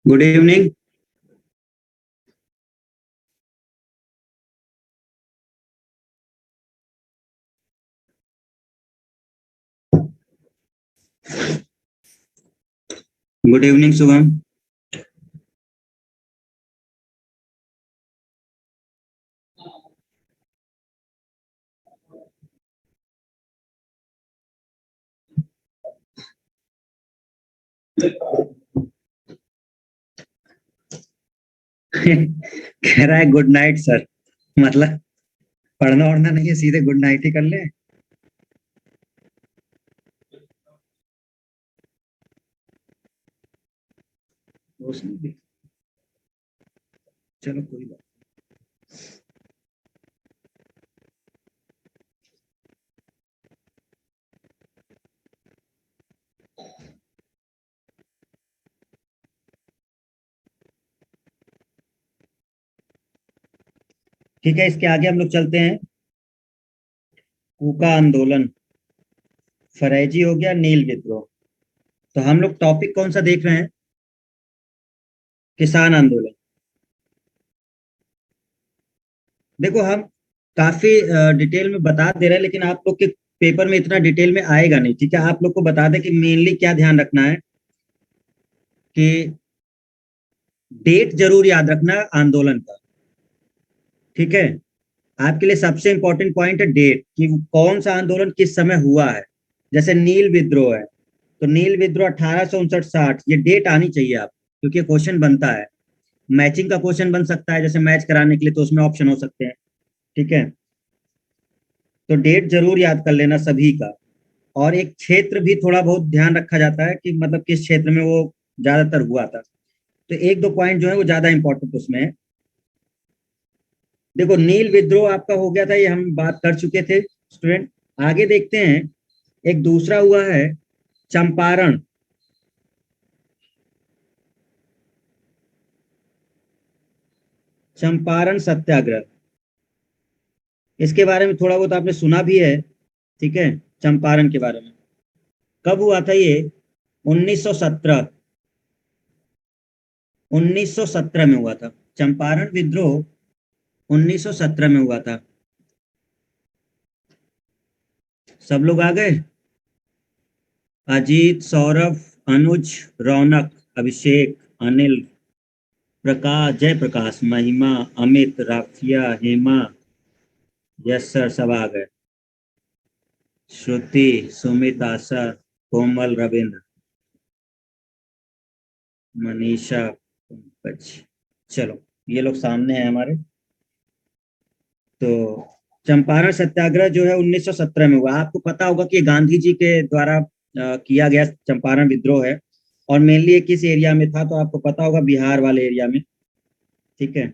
Good evening. Good evening Shubham. कह रहा है गुड नाइट सर। मतलब पढ़ना वढ़ना नहीं है, सीधे गुड नाइट ही कर ले। उसने भी- चलो कोई बात। ठीक है, इसके आगे हम लोग चलते हैं। कूका आंदोलन, फरेजी हो गया, नील विद्रोह। तो हम लोग टॉपिक कौन सा देख रहे हैं? किसान आंदोलन। देखो, हम काफी डिटेल में बता दे रहे हैं, लेकिन आप लोग के पेपर में इतना डिटेल में आएगा नहीं। ठीक है, आप लोग को बता दें कि मेनली क्या ध्यान रखना है कि डेट जरूर याद रखना आंदोलन का। ठीक है, आपके लिए सबसे इंपॉर्टेंट पॉइंट है डेट, कि कौन सा आंदोलन किस समय हुआ है। जैसे नील विद्रोह है, तो नील विद्रोह 1859-60, ये डेट आनी चाहिए आप, क्योंकि क्वेश्चन बनता है। मैचिंग का क्वेश्चन बन सकता है, जैसे मैच कराने के लिए, तो उसमें ऑप्शन हो सकते हैं। ठीक है, तो डेट जरूर याद कर लेना सभी का। और एक क्षेत्र भी थोड़ा बहुत ध्यान रखा जाता है, कि मतलब किस क्षेत्र में वो ज्यादातर हुआ था। तो एक दो पॉइंट जो है वो ज्यादा इंपॉर्टेंट उसमें है। देखो, नील विद्रोह आपका हो गया था, ये हम बात कर चुके थे स्टूडेंट। आगे देखते हैं, एक दूसरा हुआ है चंपारण। चंपारण सत्याग्रह, इसके बारे में थोड़ा बहुत आपने सुना भी है। ठीक है, चंपारण के बारे में कब हुआ था ये? 1917। 1917 में हुआ था चंपारण विद्रोह। 1917 में हुआ था। सब लोग आ गए? अजीत, सौरभ, अनुज, रौनक, अभिषेक, अनिल, प्रकाश, जय प्रकाश, महिमा, अमित, राफिया, हेमा। यस सर, सब आ गए। श्रुति, सुमित, आशा, कोमल, रविंद्र, मनीषा, पंकज। चलो, ये लोग सामने हैं हमारे। तो चंपारण सत्याग्रह जो है 1917 में हुआ। आपको पता होगा कि ये गांधी जी के द्वारा किया गया चंपारण विद्रोह है। और मेनली ये किस एरिया में था, तो आपको पता होगा, बिहार वाले एरिया में। ठीक है,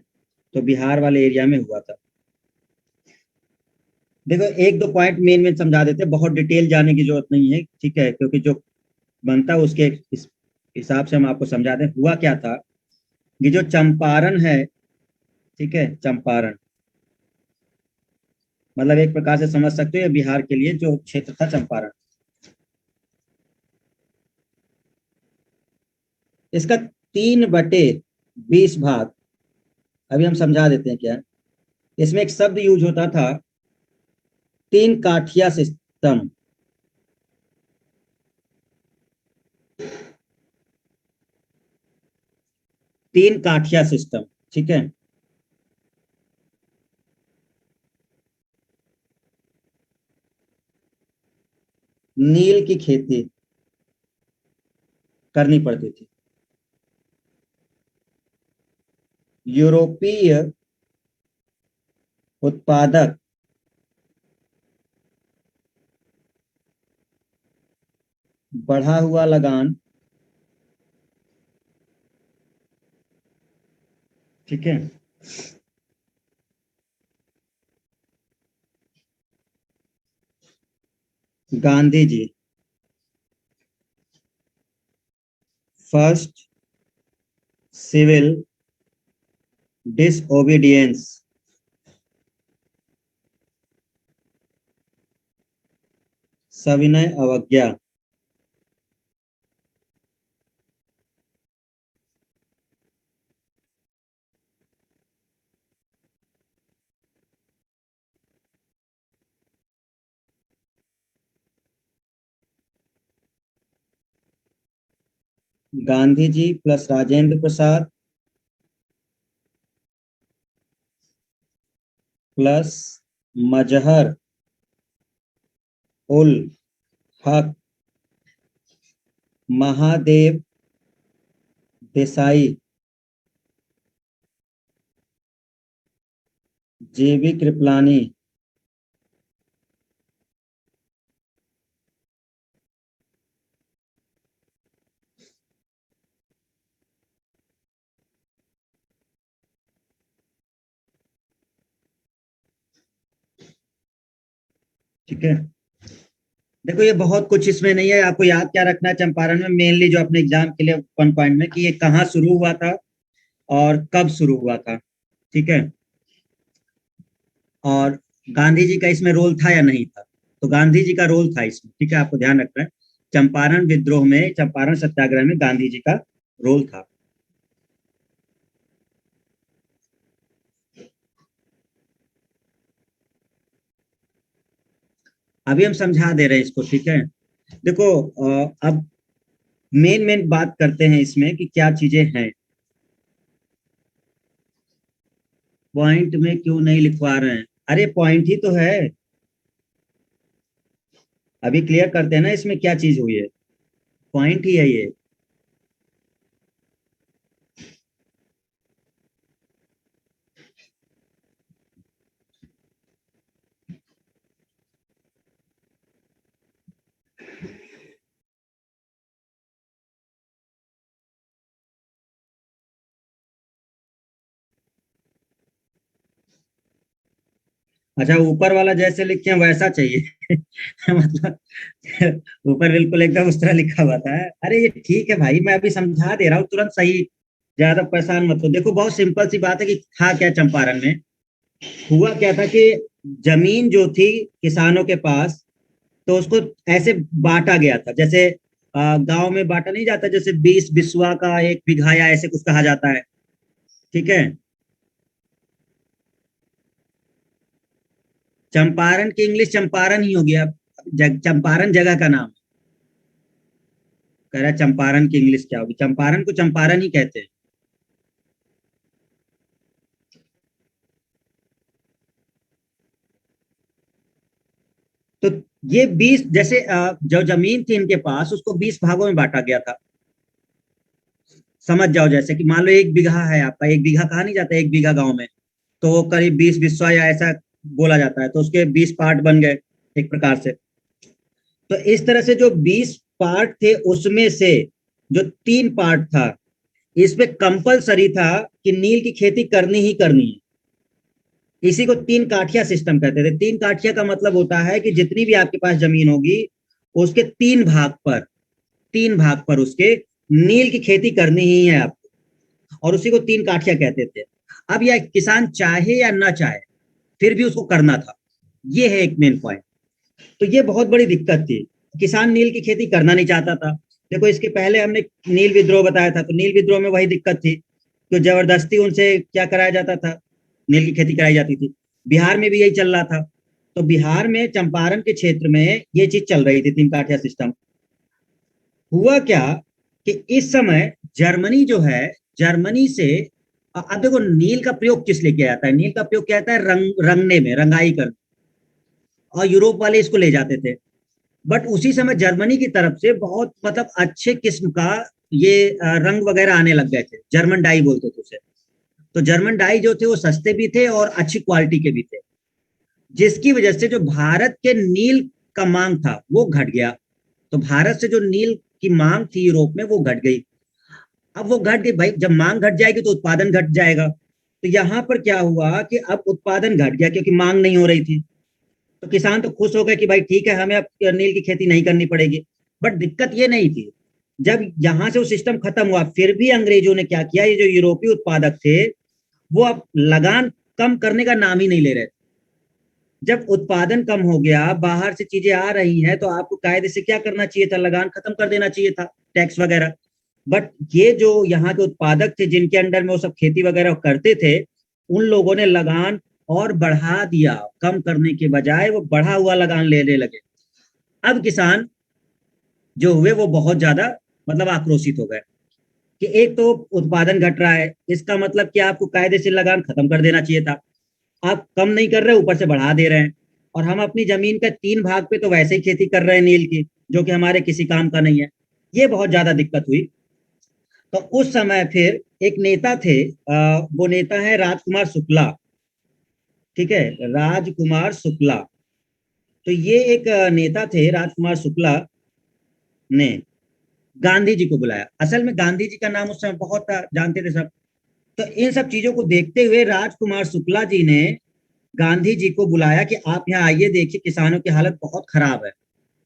तो बिहार वाले एरिया में हुआ था। देखो, एक दो पॉइंट मेन मेन समझा देते हैं, बहुत डिटेल जाने की जरूरत नहीं है। ठीक है, क्योंकि जो बनता है उसके इस हिसाब से हम आपको समझा दें। हुआ क्या था कि जो चंपारण है, ठीक है, चंपारण मतलब एक प्रकार से समझ सकते हो, ये बिहार के लिए जो क्षेत्र था चंपारण। इसका 3/20 भाग। अभी हम समझा देते हैं क्या। इसमें एक शब्द यूज होता था, तीन काठिया सिस्टम। तीन काठिया सिस्टम। ठीक है, नील की खेती करनी पड़ती थी। यूरोपीय उत्पादक बढ़ा हुआ लगान। ठीक है, Gandhi ji first civil disobedience. सविनय अवज्ञा। गांधी जी प्लस राजेंद्र प्रसाद प्लस मजहर उल हक महादेव देसाई जेबी कृपलानी। ठीक है, देखो ये बहुत कुछ इसमें नहीं है, आपको याद क्या रखना है चंपारण में मेनली जो अपने एग्जाम के लिए 1 पॉइंट में, कि ये कहाँ शुरू हुआ था और कब शुरू हुआ था। ठीक है, और गांधी जी का इसमें रोल था या नहीं था। तो गांधी जी का रोल था इसमें, ठीक है, आपको ध्यान रखना है। चंपारण विद्रोह में, चंपारण सत्याग्रह में गांधी जी का रोल था। अभी हम समझा दे रहे हैं इसको, ठीक है। देखो अब मेन मेन बात करते हैं इसमें कि क्या चीजें हैं। पॉइंट में क्यों नहीं लिखवा रहे हैं? अरे पॉइंट ही तो है, अभी क्लियर करते हैं ना इसमें क्या चीज हुई है। पॉइंट ही है ये। अच्छा, ऊपर वाला जैसे लिखे हैं वैसा चाहिए मतलब ऊपर बिल्कुल एकदम उस तरह लिखा हुआ था। अरे ये ठीक है भाई, मैं अभी समझा दे रहा हूँ तुरंत सही, ज्यादा परेशान मत हो। देखो बहुत सिंपल सी बात है कि था क्या चंपारण में। हुआ क्या था कि जमीन जो थी किसानों के पास, तो उसको ऐसे बांटा गया था, जैसे गांव में बांटा नहीं जाता, जैसे 20 बिस्वा का 1 बीघा या ऐसे कुछ कहा जाता है। ठीक है, चंपारण की इंग्लिश चंपारण ही हो गया। चंपारण जगह का नाम। कह रहा है चंपारण की इंग्लिश क्या होगी, चंपारण को चंपारण ही कहते हैं। तो ये 20, जैसे जो जमीन थी इनके पास उसको 20 भागों में बांटा गया था। समझ जाओ, जैसे कि मान लो 1 बीघा है आपका, 1 बीघा कहा नहीं जाता 1 बीघा गांव में, तो वो करीब 20 बिस्वा या ऐसा बोला जाता है, तो उसके 20 पार्ट बन गए एक प्रकार से। तो इस तरह से जो 20 पार्ट थे उसमें से जो 3 पार्ट था, इसमें कंपलसरी था कि नील की खेती करनी ही करनी है। इसी को 3 काठिया सिस्टम कहते थे। 3 काठिया का मतलब होता है कि जितनी भी आपके पास जमीन होगी उसके 3 भाग पर, 3 भाग पर उसके नील की खेती करनी ही है आपको, और उसी को 3 काठिया कहते थे। अब यह किसान चाहे या ना चाहे फिर भी उसको करना था। ये है एक मेन पॉइंट। तो ये बहुत बड़ी दिक्कत थी, किसान नील की खेती करना नहीं चाहता था। देखो इसके पहले हमने नील विद्रोह बताया था, तो नील विद्रोह में वही दिक्कत थी, तो जबरदस्ती उनसे क्या कराया जाता था, नील की खेती कराई जाती थी। बिहार में भी यही चल रहा था। तो बिहार में चंपारण के क्षेत्र में ये चीज चल रही थी, 3 काठिया सिस्टम। हुआ क्या कि इस समय जर्मनी जो है, जर्मनी से अब देखो नील का प्रयोग किस लिए किया जाता है, नील का प्रयोग किया जाता है रंगने में, रंगाई कर, और यूरोप वाले इसको ले जाते थे। बट उसी समय जर्मनी की तरफ से बहुत मतलब अच्छे किस्म का ये रंग वगैरह आने लग गए थे, जर्मन डाई बोलते थे उसे। तो जर्मन डाई जो थे वो सस्ते भी थे और अच्छी क्वालिटी के भी थे, जिसकी वजह से जो भारत के नील का मांग था वो घट गया। तो भारत से जो नील की मांग थी यूरोप में वो घट गई। अब वो घट गई भाई, जब मांग घट जाएगी तो उत्पादन घट जाएगा। तो यहाँ पर क्या हुआ कि अब उत्पादन घट गया क्योंकि मांग नहीं हो रही थी। तो किसान तो खुश हो गए कि भाई ठीक है, हमें अब नील की खेती नहीं करनी पड़ेगी। बट दिक्कत ये नहीं थी, जब यहां से वो सिस्टम खत्म हुआ फिर भी अंग्रेजों ने क्या किया, ये जो यूरोपीय उत्पादक थे वो अब लगान कम करने का नाम ही नहीं ले रहे थे। जब उत्पादन कम हो गया, बाहर से चीजें आ रही हैं, तो आपको कायदे से क्या करना चाहिए था? लगान खत्म कर देना चाहिए था, टैक्स वगैरह। बट ये जो यहाँ के उत्पादक थे, जिनके अंडर में वो सब खेती वगैरह करते थे, उन लोगों ने लगान और बढ़ा दिया, कम करने के बजाय वो बढ़ा हुआ लगान लेने लगे। अब किसान जो हुए वो बहुत ज्यादा मतलब आक्रोशित हो गए कि एक तो उत्पादन घट रहा है, इसका मतलब कि आपको कायदे से लगान खत्म कर देना चाहिए था। आप कम नहीं कर रहे, ऊपर से बढ़ा दे रहे हैं। और हम अपनी जमीन का 3 भाग पे तो वैसे ही खेती कर रहे हैं नील की, जो कि हमारे किसी काम का नहीं है। ये बहुत ज्यादा दिक्कत हुई। तो उस समय फिर एक नेता थे, वो नेता है राजकुमार शुक्ला। ठीक है, राजकुमार शुक्ला। तो ये एक नेता थे राजकुमार शुक्ला ने गांधी जी को बुलाया। असल में गांधी जी का नाम उस समय बहुत था, जानते थे सब। तो इन सब चीजों को देखते हुए राजकुमार शुक्ला जी ने गांधी जी को बुलाया कि आप यहाँ आइए, देखिए किसानों की हालत बहुत खराब है।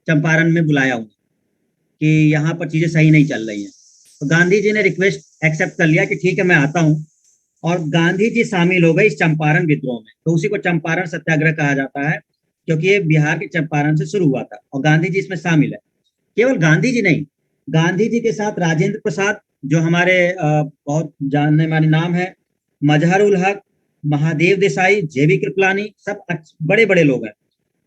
चंपारण में बुलाया उन्हें कि यहाँ पर चीजें सही नहीं चल रही हैं। तो गांधी जी ने रिक्वेस्ट एक्सेप्ट कर लिया कि ठीक है, मैं आता हूँ। और गांधी जी शामिल हो गए इस चंपारण विद्रोह में। तो उसी को चंपारण सत्याग्रह कहा जाता है, क्योंकि ये बिहार के चंपारण से शुरू हुआ था और गांधी जी इसमें शामिल है। केवल गांधी जी नहीं, गांधी जी के साथ राजेंद्र प्रसाद, जो हमारे बहुत जानने माने नाम है, मजहर उल हक, महादेव देसाई, जेबी कृपलानी, सब बड़े बड़े लोग हैं।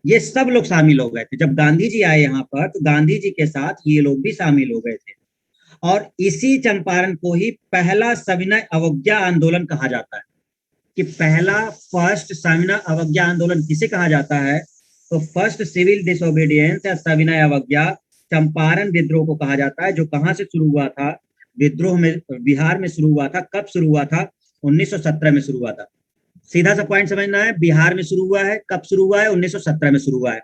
ये सब लोग शामिल हो गए थे जब गांधी जी आए यहाँ पर। तो गांधी जी के साथ ये लोग भी शामिल हो गए थे। और इसी चंपारण को ही पहला सविनय अवज्ञा आंदोलन कहा जाता है। कि पहला फर्स्ट सविनय अवज्ञा आंदोलन किसे कहा जाता है? तो फर्स्ट सिविल डिसोबीडियंस या सविनय अवज्ञा चंपारण विद्रोह को कहा जाता है, जो कहां से शुरू हुआ था? विद्रोह में बिहार में शुरू हुआ था। कब शुरू हुआ था? 1917 में शुरू हुआ था। सीधा सा पॉइंट समझना है, बिहार में शुरू हुआ है। कब शुरू हुआ है? 1917 में शुरू हुआ है।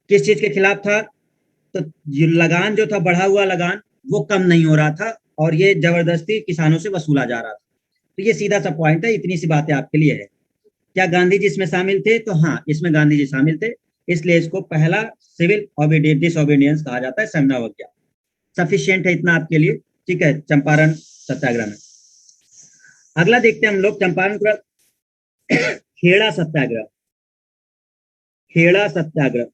किस चीज के खिलाफ था? तो ये लगान जो था, बढ़ा हुआ लगान, वो कम नहीं हो रहा था और ये जबरदस्ती किसानों से वसूला जा रहा था। तो ये सीधा सा पॉइंट है, इतनी सी बातें आपके लिए है। क्या गांधी जी इसमें शामिल थे? तो हाँ, इसमें गांधी जी शामिल थे। इसलिए इसको पहला सिविल डिसोबीडियंस कहा जाता है, समनावज्ञा। सफिशियंट है इतना आपके लिए। ठीक है, चंपारण सत्याग्रह में। अगला देखते हैं हम लोग, चंपारण का खेड़ा सत्याग्रह। खेड़ा सत्याग्रह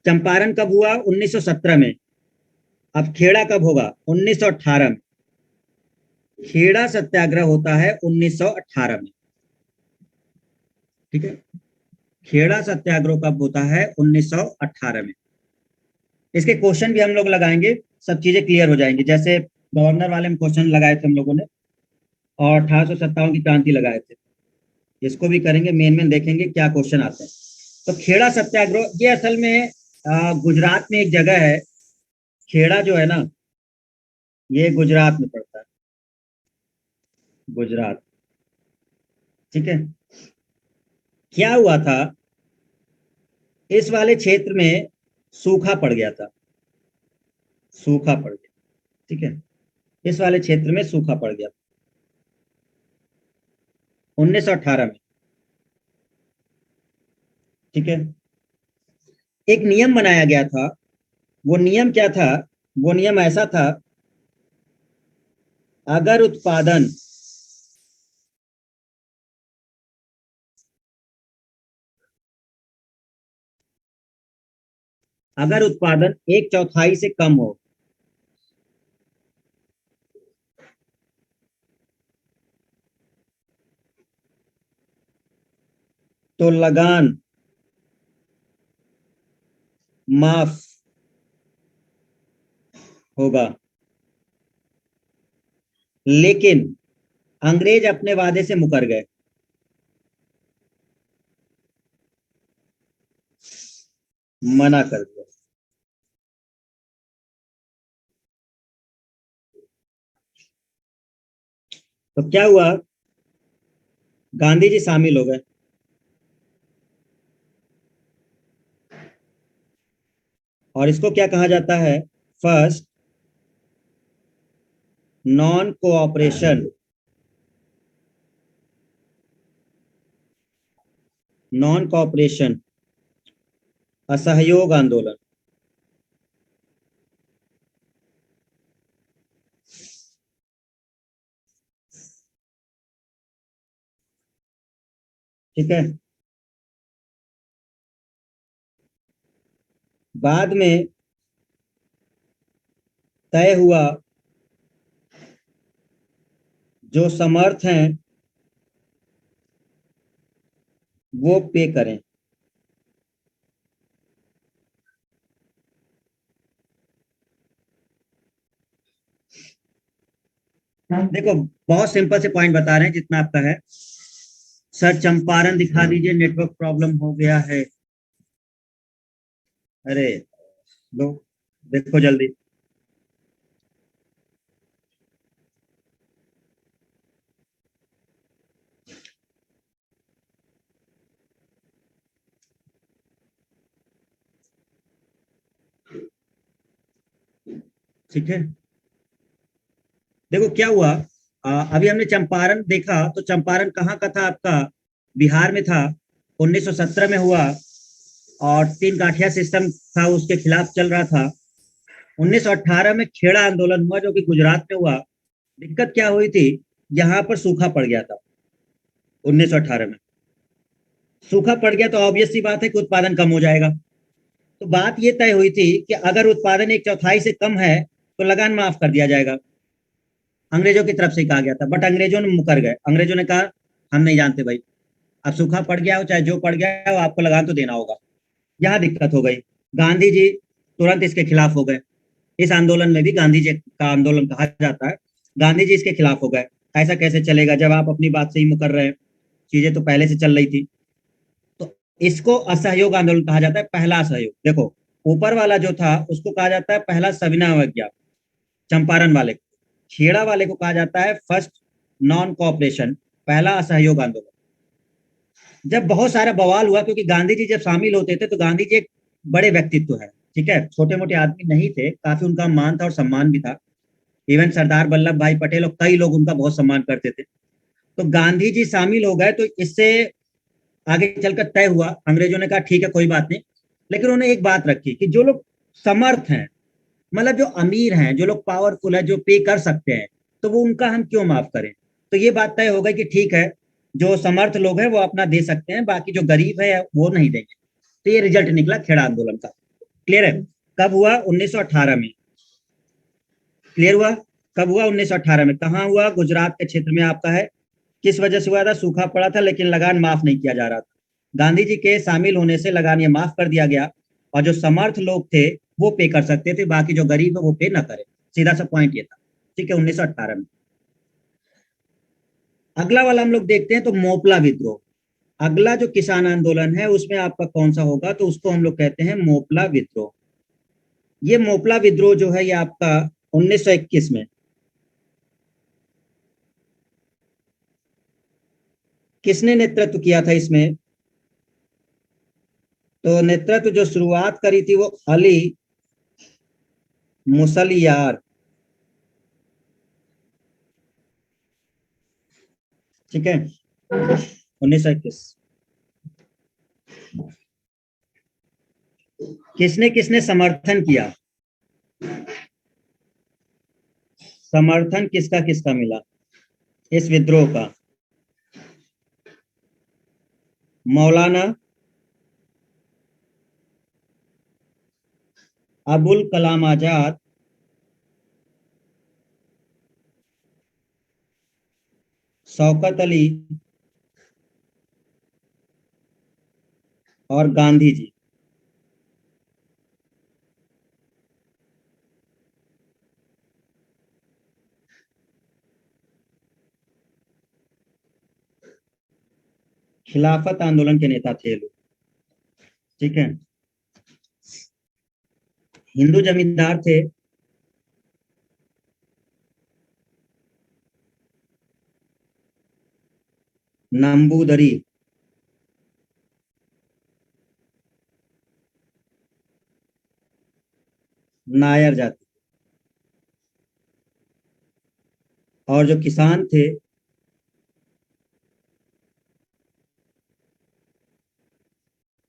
चंपारण कब हुआ? 1917 में। अब खेड़ा कब होगा? 1918 में। खेड़ा सत्याग्रह होता है 1918 में। ठीक है, खेड़ा सत्याग्रह कब होता है? 1918 में। इसके क्वेश्चन भी हम लोग लगाएंगे, सब चीजें क्लियर हो जाएंगी। जैसे गवर्नर वाले में क्वेश्चन लगाए थे हम लोगों ने, और 1857 की क्रांति लगाए थे। इसको भी करेंगे, मेन मेन देखेंगे क्या क्वेश्चन आते हैं। तो खेड़ा सत्याग्रह ये असल में गुजरात में एक जगह है। खेड़ा जो है ना, ये गुजरात में पड़ता है। गुजरात। ठीक है। क्या हुआ था, इस वाले क्षेत्र में सूखा पड़ गया था। सूखा पड़ गया। ठीक है, इस वाले क्षेत्र में सूखा पड़ गया 1918 में। ठीक है, एक नियम बनाया गया था। वो नियम क्या था? वो नियम ऐसा था, अगर उत्पादन अगर उत्पादन 1/4 से कम हो, तो लगान माफ होगा। लेकिन अंग्रेज अपने वादे से मुकर गए। मना कर दिया। तो क्या हुआ? गांधी जी शामिल हो गए। और इसको क्या कहा जाता है? First non cooperation non cooperation असहयोग आंदोलन। ठीक है। बाद में तय हुआ जो समर्थ हैं वो पे करें। देखो, बहुत सिंपल से पॉइंट बता रहे हैं जितना आपका है। सर चंपारण दिखा दीजिए, नेटवर्क प्रॉब्लम हो गया है। अरे लो, देखो जल्दी। ठीक है, देखो क्या हुआ। अभी हमने चंपारण देखा, तो चंपारण कहाँ का था आपका? बिहार में था। 1917 में हुआ, और तीन गांठिया सिस्टम था, उसके खिलाफ चल रहा था। 1918 में खेड़ा आंदोलन हुआ जो कि गुजरात में हुआ। दिक्कत क्या हुई थी, यहाँ पर सूखा पड़ गया था 1918 में। सूखा पड़ गया तो ऑब्वियस सी बात है कि उत्पादन कम हो जाएगा। तो बात ये तय हुई थी कि अगर उत्पादन एक चौथाई से कम है तो लगान माफ कर दिया जाएगा। अंग्रेजों की तरफ से कहा गया था, बट अंग्रेजों ने मुकर गए। अंग्रेजों ने कहा हम नहीं जानते भाई, अब सूखा पड़ गया हो चाहे जो पड़ गया हो, आपको लगान तो देना होगा। यहाँ दिक्कत हो गई। गांधी जी तुरंत इसके खिलाफ हो गए। इस आंदोलन में भी गांधी जी का आंदोलन कहा जाता है। गांधी जी इसके खिलाफ हो गए। ऐसा कैसे चलेगा जब आप अपनी बात से ही मुकर रहे हैं, चीजें तो पहले से चल रही थी। तो इसको असहयोग आंदोलन कहा जाता है, पहला असहयोग। देखो, ऊपर वाला जो था उसको कहा जाता है पहला सविनय अवज्ञा, चंपारण वाले को। खेड़ा वाले को कहा जाता है फर्स्ट नॉन कोऑपरेशन, पहला असहयोग आंदोलन। जब बहुत सारा बवाल हुआ, क्योंकि गांधी जी जब शामिल होते थे तो गांधी जी एक बड़े व्यक्तित्व है, ठीक है, छोटे मोटे आदमी नहीं थे, काफी उनका मान था और सम्मान भी था। इवन सरदार वल्लभ भाई पटेल और कई लोग उनका बहुत सम्मान करते थे। तो गांधी जी शामिल हो गए, तो इससे आगे चलकर तय हुआ, अंग्रेजों ने कहा ठीक है कोई बात नहीं। लेकिन उन्होंने एक बात रखी कि जो लोग समर्थ हैं, मतलब जो अमीर हैं, जो लोग पावरफुल है, जो पे कर सकते हैं, तो वो उनका हम क्यों माफ करें। तो ये बात तय हो गई कि ठीक है, जो समर्थ लोग हैं वो अपना दे सकते हैं, बाकी जो गरीब है वो नहीं देंगे। तो ये रिजल्ट निकला खेड़ा आंदोलन का। क्लियर है? कब हुआ? 1918 में। क्लियर हुआ? कब हुआ? 1918 में। कहाँ हुआ? गुजरात के क्षेत्र में आपका है। किस वजह से हुआ था? सूखा पड़ा था लेकिन लगान माफ नहीं किया जा रहा था। गांधी जी के शामिल होने से लगान ये माफ कर दिया गया, और जो समर्थ लोग थे वो पे कर सकते थे, बाकी जो गरीब है वो पे ना करे। सीधा सा पॉइंट ये था। ठीक है, 1918 में। अगला वाला हम लोग देखते हैं, तो मोपला विद्रोह। अगला जो किसान आंदोलन है उसमें आपका कौन सा होगा, तो उसको हम लोग कहते हैं मोपला विद्रोह। ये मोपला विद्रोह जो है ये आपका 1921 में। किसने नेतृत्व किया था इसमें? तो नेतृत्व जो शुरुआत करी थी वो अली मुसलियार। ठीक है, 1921। किसने किसने समर्थन किया? समर्थन किसका किसका मिला इस विद्रोह का? मौलाना अबुल कलाम आजाद, शौकत अली, और गांधी जी। खिलाफत आंदोलन के नेता थे ये लोग। ठीक है, हिंदू जमींदार थे। नंबूदरी, नायर जाति। और जो किसान थे,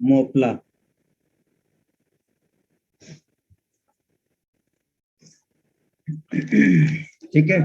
मोपला। ठीक है,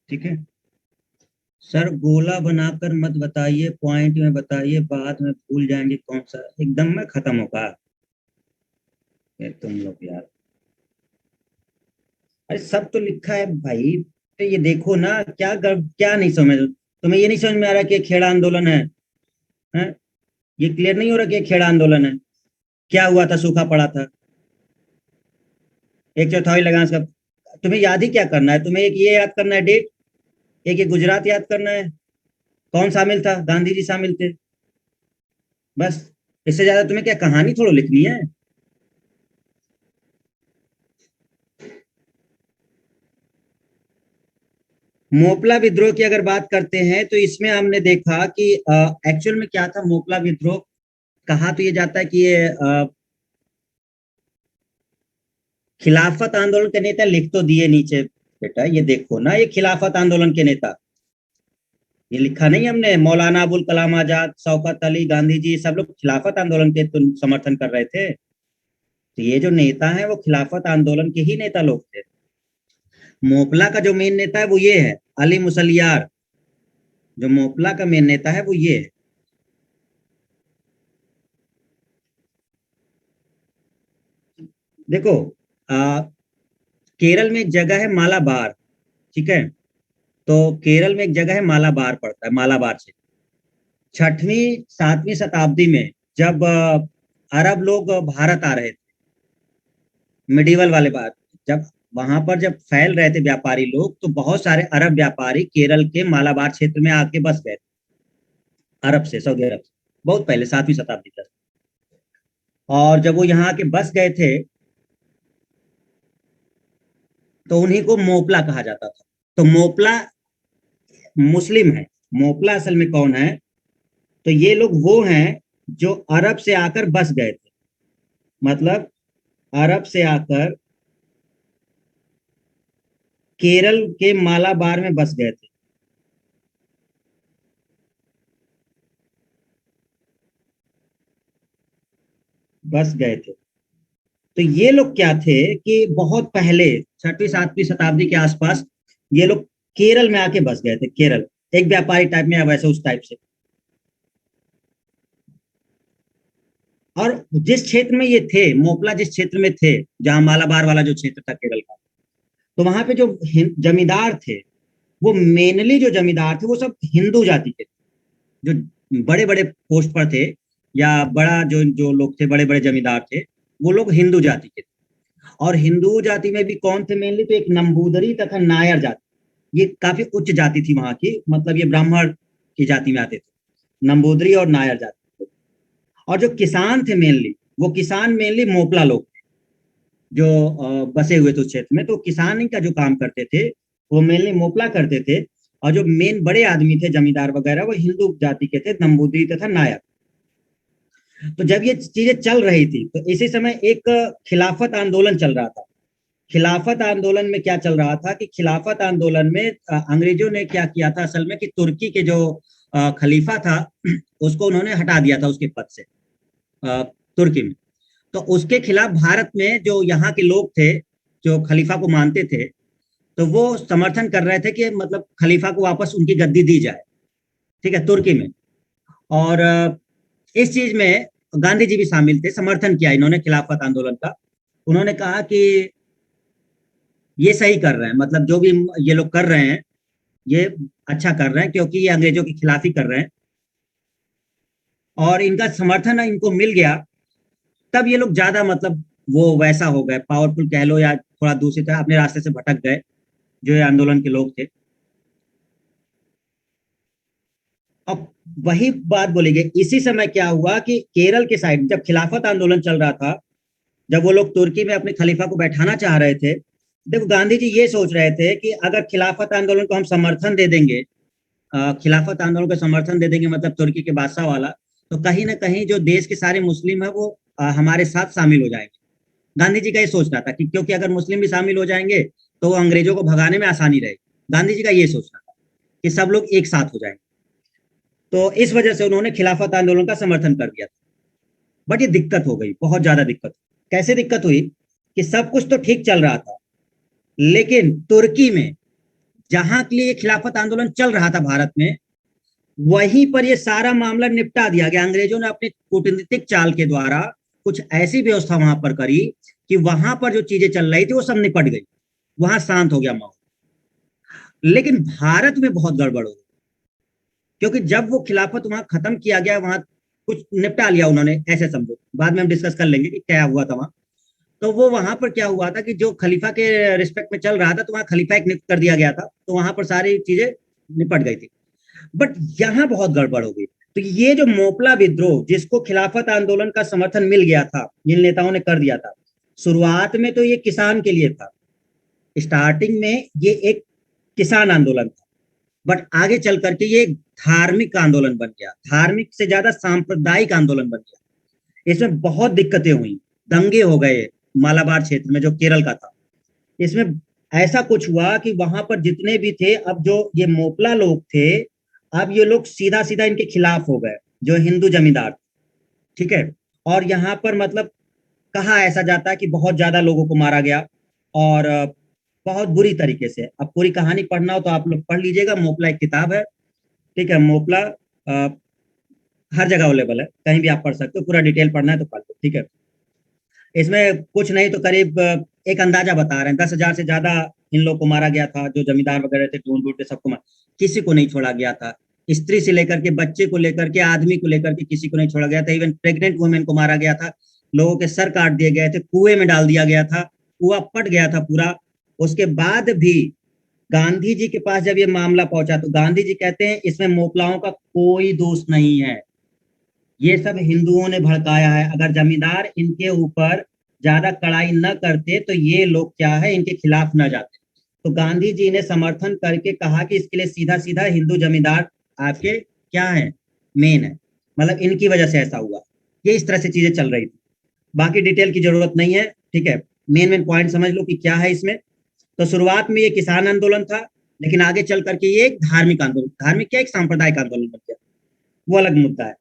ठीक है सर, गोला बनाकर मत बताइए, पॉइंट में बताइए, बाद में भूल जाएंगे कौन सा, एकदम में खत्म होगा। ये तुम लोग यार, अरे सब तो लिखा है भाई। तो ये देखो ना, क्या नहीं समझ, तुम्हें ये नहीं समझ में आ रहा कि ये खेड़ा आंदोलन है? हैं? ये क्लियर नहीं हो रहा कि ये खेड़ा आंदोलन है? क्या हुआ था, सूखा पड़ा था, एक चौथाई लगान का। तुम्हें याद ही क्या करना है, तुम्हें एक ये याद करना है डेट, एक ये गुजरात याद करना है। कौन शामिल था? गांधी जी शामिल थे, बस। इससे ज्यादा तुम्हें क्या कहानी थोड़ा लिखनी है? मोपला विद्रोह की अगर बात करते हैं तो इसमें हमने देखा कि एक्चुअल में क्या था मोपला विद्रोह। कहा तो ये जाता है कि ये खिलाफत आंदोलन के नेता, लिख तो दिए नीचे बेटा, ये देखो ना, ये खिलाफत आंदोलन के नेता, ये लिखा नहीं हमने, मौलाना अबुल कलाम आजाद, शौकत अली, गांधी जी, सब लोग खिलाफत आंदोलन के तो समर्थन कर रहे थे। तो ये जो नेता हैं वो खिलाफत आंदोलन के ही नेता लोग थे। मोपला का जो मेन नेता है वो ये है, अली मुसलियार। जो मोपला का मेन नेता है वो ये है। देखो, आ, केरल में एक जगह है मालाबार, ठीक है? तो केरल में एक जगह है मालाबार, पड़ता है मालाबार से। छठवीं सातवीं शताब्दी में जब अरब लोग भारत आ रहे थे, मिडिवल वाले बात, जब वहां पर जब फैल रहे थे व्यापारी लोग, तो बहुत सारे अरब व्यापारी केरल के मालाबार क्षेत्र में आके बस गए थे, अरब से, सऊदी अरब से, बहुत पहले, सातवीं शताब्दी तक। और जब वो यहाँ आके बस गए थे, तो उन्हीं को मोपला कहा जाता था। तो मोपला मुस्लिम है। मोपला असल में कौन है? तो ये लोग वो हैं जो अरब से आकर बस गए थे, मतलब अरब से आकर केरल के मालाबार में बस गए थे। बस गए थे। तो ये लोग क्या थे कि बहुत पहले, छठवीं सातवीं शताब्दी के आसपास, ये लोग केरल में आके बस गए थे। केरल एक व्यापारी टाइप में, या वैसे उस टाइप से। और जिस क्षेत्र में ये थे, मोपला जिस क्षेत्र में थे, जहां मालाबार वाला जो क्षेत्र था केरल का, तो वहां पे जो जमींदार थे, वो मेनली जो जमींदार थे वो सब हिंदू जाति के थे। जो बड़े बड़े पोस्ट पर थे, या बड़ा जो जो लोग थे, बड़े बड़े जमींदार थे, वो लोग हिंदू जाति के थे। और हिंदू जाति में भी कौन थे मेनली? तो एक नंबूदरी तथा नायर जाति, ये काफी उच्च जाति थी वहां की, मतलब ये ब्राह्मण की जाति में आते थे, नंबूदरी और नायर जाति। और जो किसान थे मेनली, वो किसान मेनली मोपला लोग थे, जो बसे हुए थे उस क्षेत्र में। तो किसान का जो काम करते थे वो मेनली मोपला करते थे। और जो मेन बड़े आदमी थे, जमींदार वगैरह, वो हिंदू जाति के थे, नंबूदरी तथा नायर। तो जब ये चीजें चल रही थी, तो इसी समय एक खिलाफत आंदोलन चल रहा था। खिलाफत आंदोलन में क्या चल रहा था कि खिलाफत आंदोलन में अंग्रेजों ने क्या किया था असल में, कि तुर्की के जो खलीफा था, उसको उन्होंने हटा दिया था उसके पद से, अ, तुर्की में। तो उसके खिलाफ भारत में जो यहाँ के लोग थे, जो खलीफा को मानते थे, तो वो समर्थन कर रहे थे कि मतलब खलीफा को वापस उनकी गद्दी दी जाए, ठीक है, तुर्की में। और इस चीज में गांधी जी भी शामिल थे, समर्थन किया इन्होंने खिलाफत आंदोलन का। उन्होंने कहा कि ये सही कर रहे हैं, मतलब जो भी ये लोग कर रहे हैं, ये अच्छा कर रहे हैं, क्योंकि ये अंग्रेजों के खिलाफ ही कर रहे हैं। और इनका समर्थन इनको मिल गया, तब ये लोग ज्यादा, मतलब वो वैसा हो गए, पावरफुल कह लो, या थोड़ा दूसरी तरह अपने रास्ते से भटक गए, जो ये आंदोलन के लोग थे। अब वही बात बोली गई, इसी समय क्या हुआ कि केरल के साइड जब खिलाफत आंदोलन चल रहा था, जब वो लोग तुर्की में अपने खलीफा को बैठाना चाह रहे थे, देखो गांधी जी ये सोच रहे थे कि अगर खिलाफत आंदोलन को हम समर्थन दे देंगे, खिलाफत आंदोलन को समर्थन दे देंगे, मतलब तुर्की के बादशाह वाला, तो कहीं ना कहीं जो देश के सारे मुस्लिम है वो हमारे साथ शामिल हो जाएंगे। गांधी जी का ये सोच रहा था कि क्योंकि अगर मुस्लिम भी शामिल हो जाएंगे तो वो अंग्रेजों को भगाने में आसानी रहेगी। गांधी जी का ये सोचना था कि सब लोग एक साथ हो जाएंगे। तो इस वजह से उन्होंने खिलाफत आंदोलन का समर्थन कर दिया था। बट ये दिक्कत हो गई, बहुत ज्यादा दिक्कत। कैसे दिक्कत हुई? कि सब कुछ तो ठीक चल रहा था, लेकिन तुर्की में जहां के लिए ये खिलाफत आंदोलन चल रहा था भारत में, वहीं पर ये सारा मामला निपटा दिया गया। अंग्रेजों ने अपने कूटनीतिक चाल के द्वारा कुछ ऐसी व्यवस्था वहां पर करी कि वहां पर जो चीजें चल रही थी वो सब निपट गई, वहां शांत हो गया माहौल। लेकिन भारत में बहुत गड़बड़ हो गई, क्योंकि जब वो खिलाफत वहां खत्म किया गया, वहां कुछ निपटा लिया उन्होंने, ऐसे समझो, बाद में हम डिस्कस कर लेंगे कि क्या हुआ था वहां। तो वो वहां पर क्या हुआ था कि जो खलीफा के रिस्पेक्ट में चल रहा था, तो वहां खलीफा एक नियुक्त कर दिया गया था, तो वहां पर सारी चीजें निपट गई थी। बट यहाँ बहुत गड़बड़ हो गई। तो ये जो मोपला विद्रोह, जिसको खिलाफत आंदोलन का समर्थन मिल गया था, जिन नेताओं ने कर दिया था, शुरुआत में तो ये किसान के लिए था, स्टार्टिंग में ये एक किसान आंदोलन था, बट आगे चल करके ये एक धार्मिक आंदोलन बन गया, धार्मिक से ज्यादा सांप्रदायिक आंदोलन बन गया। इसमें बहुत दिक्कतें हुई, दंगे हो गए मालाबार क्षेत्र में जो केरल का था। इसमें ऐसा कुछ हुआ कि वहां पर जितने भी थे, अब जो ये मोपला लोग थे, अब ये लोग सीधा सीधा इनके खिलाफ हो गए, जो हिंदू जमींदार, ठीक है। और यहाँ पर मतलब कहा ऐसा जाता है कि बहुत ज्यादा लोगों को मारा गया, और बहुत बुरी तरीके से। अब पूरी कहानी पढ़ना हो तो आप लोग पढ़ लीजिएगा, मोपला एक किताब है, ठीक है। मोपला हर जगह अवेलेबल है, कहीं भी आप पढ़ सकते हो, पूरा डिटेल पढ़ना है तो पढ़ लो, ठीक है। इसमें कुछ नहीं तो करीब एक अंदाजा बता रहे हैं, 10,000 से ज्यादा इन लोग को मारा गया था, जो जमींदार वगैरह थे, ढूंढ ढूंढ के सबको मार, किसी को नहीं छोड़ा गया था। स्त्री से लेकर के, बच्चे को लेकर के, आदमी को लेकर के, किसी को नहीं छोड़ा गया था। इवन प्रेग्नेंट वुमेन को मारा गया था, लोगों के सर काट दिए गए थे, कुएं में डाल दिया गया था, कुआ पट गया था पूरा। उसके बाद भी गांधी जी के पास जब ये मामला पहुंचा, तो गांधी जी कहते हैं इसमें मोपलाओं का कोई दोष नहीं है, ये सब हिंदुओं ने भड़काया है। अगर जमींदार इनके ऊपर ज्यादा कड़ाई न करते, तो ये लोग क्या है, इनके खिलाफ न जाते। तो गांधी जी ने समर्थन करके कहा कि इसके लिए सीधा सीधा हिंदू जमींदार आपके क्या है, मेन है, मतलब इनकी वजह से ऐसा हुआ। ये इस तरह से चीजें चल रही थी, बाकी डिटेल की जरूरत नहीं है, ठीक है। मेन मेन पॉइंट समझ लो कि क्या है इसमें। तो शुरुआत में ये किसान आंदोलन था, लेकिन आगे चल करके ये एक धार्मिक आंदोलन, धार्मिक क्या, एक सांप्रदायिक आंदोलन बन गया, वो अलग मुद्दा है।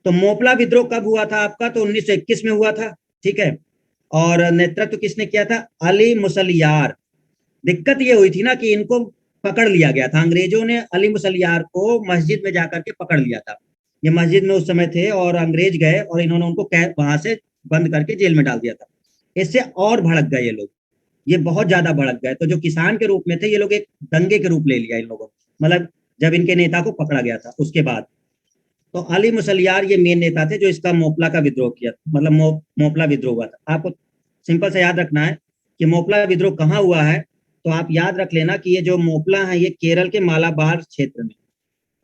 तो मोपला विद्रोह कब हुआ था आपका, तो 1921 में हुआ था, ठीक है। और नेतृत्व किसने किया था, अली मुसलियार। दिक्कत ये हुई थी ना कि इनको पकड़ लिया गया था, अंग्रेजों ने अली मुसलियार को मस्जिद में जाकर के पकड़ लिया था। ये मस्जिद में उस समय थे, और अंग्रेज गए और इन्होंने उनको कैद वहां से बंद करके जेल में डाल दिया था। इससे और भड़क गए ये लोग, ये बहुत ज्यादा भड़क गए। तो जो किसान के रूप में थे, ये लोग एक दंगे के रूप ले लिया इन लोगों ने, मतलब जब इनके नेता को पकड़ा गया था उसके बाद। तो अली मुसलियार ये मेन नेता थे जो इसका मोपला का विद्रोह किया, मतलब मोपला विद्रोह हुआ था। आपको सिंपल से याद रखना है कि मोपला विद्रोह कहाँ हुआ है। तो आप याद रख लेना कि ये जो मोपला है, ये केरल के मालाबार क्षेत्र में,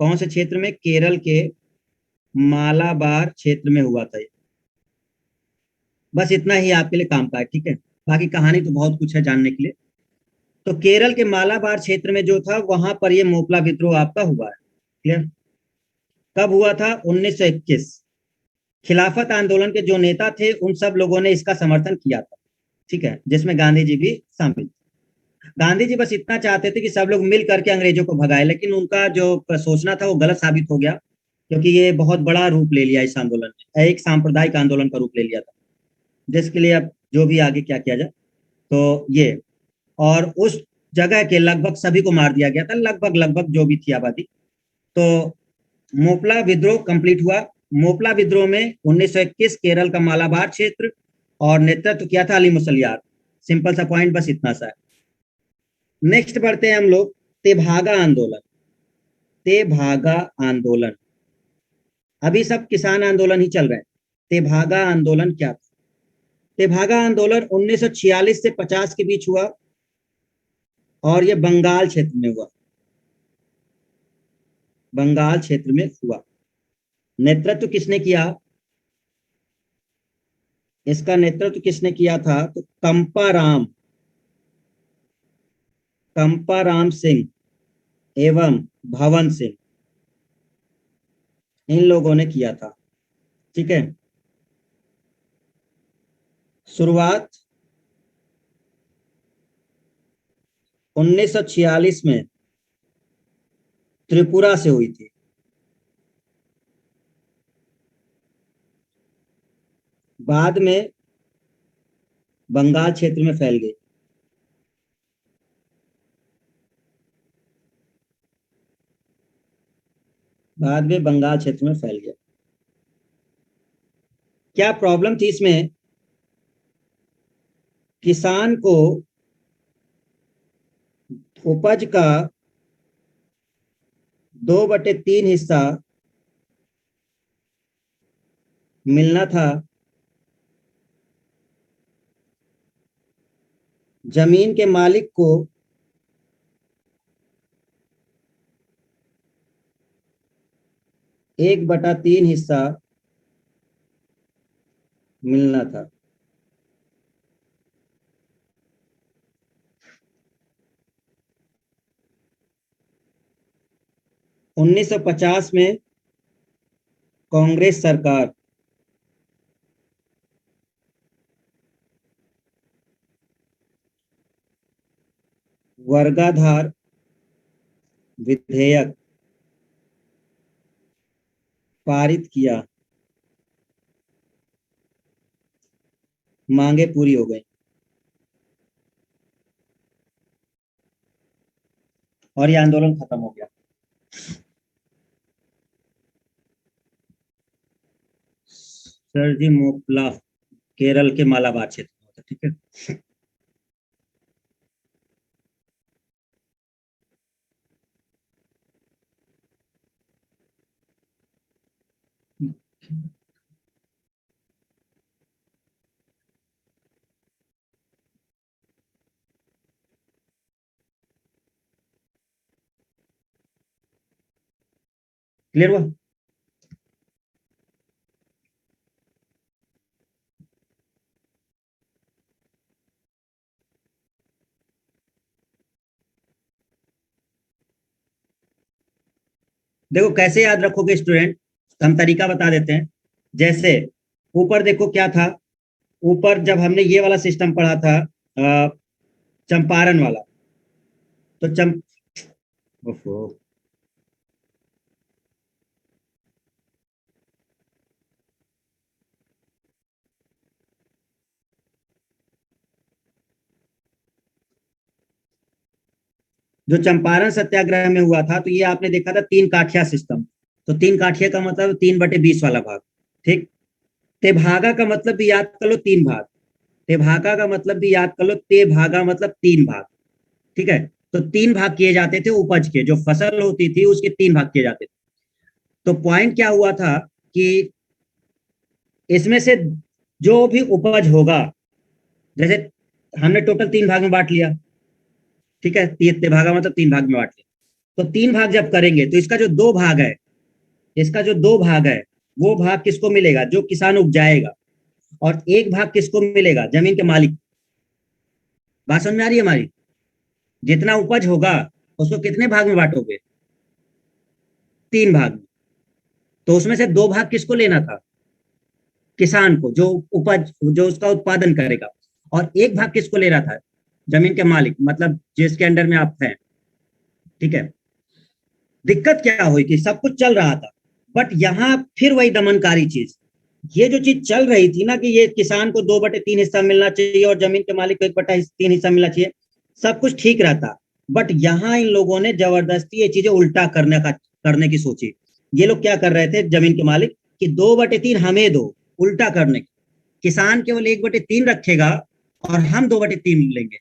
कौन से क्षेत्र में, केरल के मालाबार क्षेत्र में हुआ था ये। बस इतना ही आपके लिए काम का है, ठीक है। बाकी कहानी तो बहुत कुछ है जानने के लिए। तो केरल के मालाबार क्षेत्र में जो था, वहां पर ये मोपला विद्रोह आपका हुआ है, क्लियर। कब हुआ था, 1921। खिलाफत आंदोलन के जो नेता थे, उन सब लोगों ने इसका समर्थन किया था, ठीक है, जिसमें गांधी जी भी शामिल। गांधी जी बस इतना चाहते थे कि सब लोग मिल करके अंग्रेजों को भगाए, लेकिन उनका जो सोचना था वो गलत साबित हो गया, क्योंकि ये बहुत बड़ा रूप ले लिया इस आंदोलन ने, एक सांप्रदायिक आंदोलन का रूप ले लिया था, जिसके लिए अब जो भी आगे क्या किया जाए। तो ये, और उस जगह के लगभग सभी को मार दिया गया था, लगभग लगभग जो भी थी आबादी। तो मोपला विद्रोह कंप्लीट हुआ। मोपला विद्रोह में 1921 केरल का मालाबार क्षेत्र, और नेतृत्व किया था अली मुसलियार। सिंपल सा पॉइंट, बस इतना सा है। नेक्स्ट बढ़ते हैं हम लोग, तेभागा आंदोलन। तेभागा आंदोलन, अभी सब किसान आंदोलन ही चल रहे हैं। तेभागा आंदोलन क्या था, तेभागा आंदोलन 1946 से 50 के बीच हुआ, और ये बंगाल क्षेत्र में हुआ, बंगाल क्षेत्र में हुआ। नेतृत्व किसने किया, इसका नेतृत्व किसने किया था, तो कंपाराम सिंह एवं भवन सिंह, इन लोगों ने किया था, ठीक है। शुरुआत 1946 में त्रिपुरा से हुई थी, बाद में बंगाल क्षेत्र में फैल गई। बाद में बंगाल क्षेत्र में फैल गया। क्या प्रॉब्लम थी इसमें? किसान को उपज का 2/3 हिस्सा मिलना था, जमीन के मालिक को 1/3 हिस्सा मिलना था। 1950 में कांग्रेस सरकार वर्गाधार विधेयक पारित किया, मांगे पूरी हो गई और यह आंदोलन खत्म हो गया। सरजी मोपला केरल के मालाबार क्षेत्र में होता, ठीक है। क्लियर हुआ? देखो कैसे याद रखोगे स्टूडेंट, हम तरीका बता देते हैं। जैसे ऊपर देखो क्या था, ऊपर जब हमने ये वाला सिस्टम पढ़ा था, चंपारण वाला, तो ओफो। जो चंपारण सत्याग्रह में हुआ था, तो ये आपने देखा था 3 काठिया सिस्टम। तो 3 काठिया का मतलब 3/20 वाला भाग, ठीक। तेभागा का मतलब भी याद कर लो, 3 भाग। तेभागा का मतलब भी याद कर लो, तेभागा मतलब 3 भाग, ठीक है। तो 3 भाग किए जाते थे उपज के, जो फसल होती थी उसके 3 भाग किए जाते थे। तो पॉइंट क्या हुआ था कि इसमें से जो भी उपज होगा, जैसे हमने टोटल 3 भाग में बांट लिया, ठीक है, तेभागा मतलब 3 भाग में बांट लिया। तो 3 भाग जब करेंगे तो इसका जो 2 भाग है, इसका जो 2 भाग है, वो भाग किसको मिलेगा? जो किसान उपजाएगा। और 1 भाग किसको मिलेगा? जमीन के मालिक। बात समझ में आ रही है हमारी? जितना उपज होगा उसको कितने भाग में बांटोगे? 3 भाग में। तो उसमें से 2 भाग किसको लेना था? किसान को, जो उपज, जो उसका उत्पादन करेगा। और 1 भाग किसको ले रहा था? जमीन के मालिक, मतलब जिसके अंडर में आप हैं, ठीक है। दिक्कत क्या हुई कि सब कुछ चल रहा था, बट यहाँ फिर वही दमनकारी चीज, ये जो चीज चल रही थी ना, कि ये किसान को 2/3 हिस्सा मिलना चाहिए और जमीन के मालिक को 1/3 हिस्सा मिलना चाहिए, सब कुछ ठीक रहता। बट यहाँ इन लोगों ने जबरदस्ती ये चीजें उल्टा करने की सोची। ये लोग क्या कर रहे थे, जमीन के मालिक, कि 2/3 हमें दो, उल्टा करने की। किसान केवल 1/3 रखेगा और हम 2/3 लेंगे,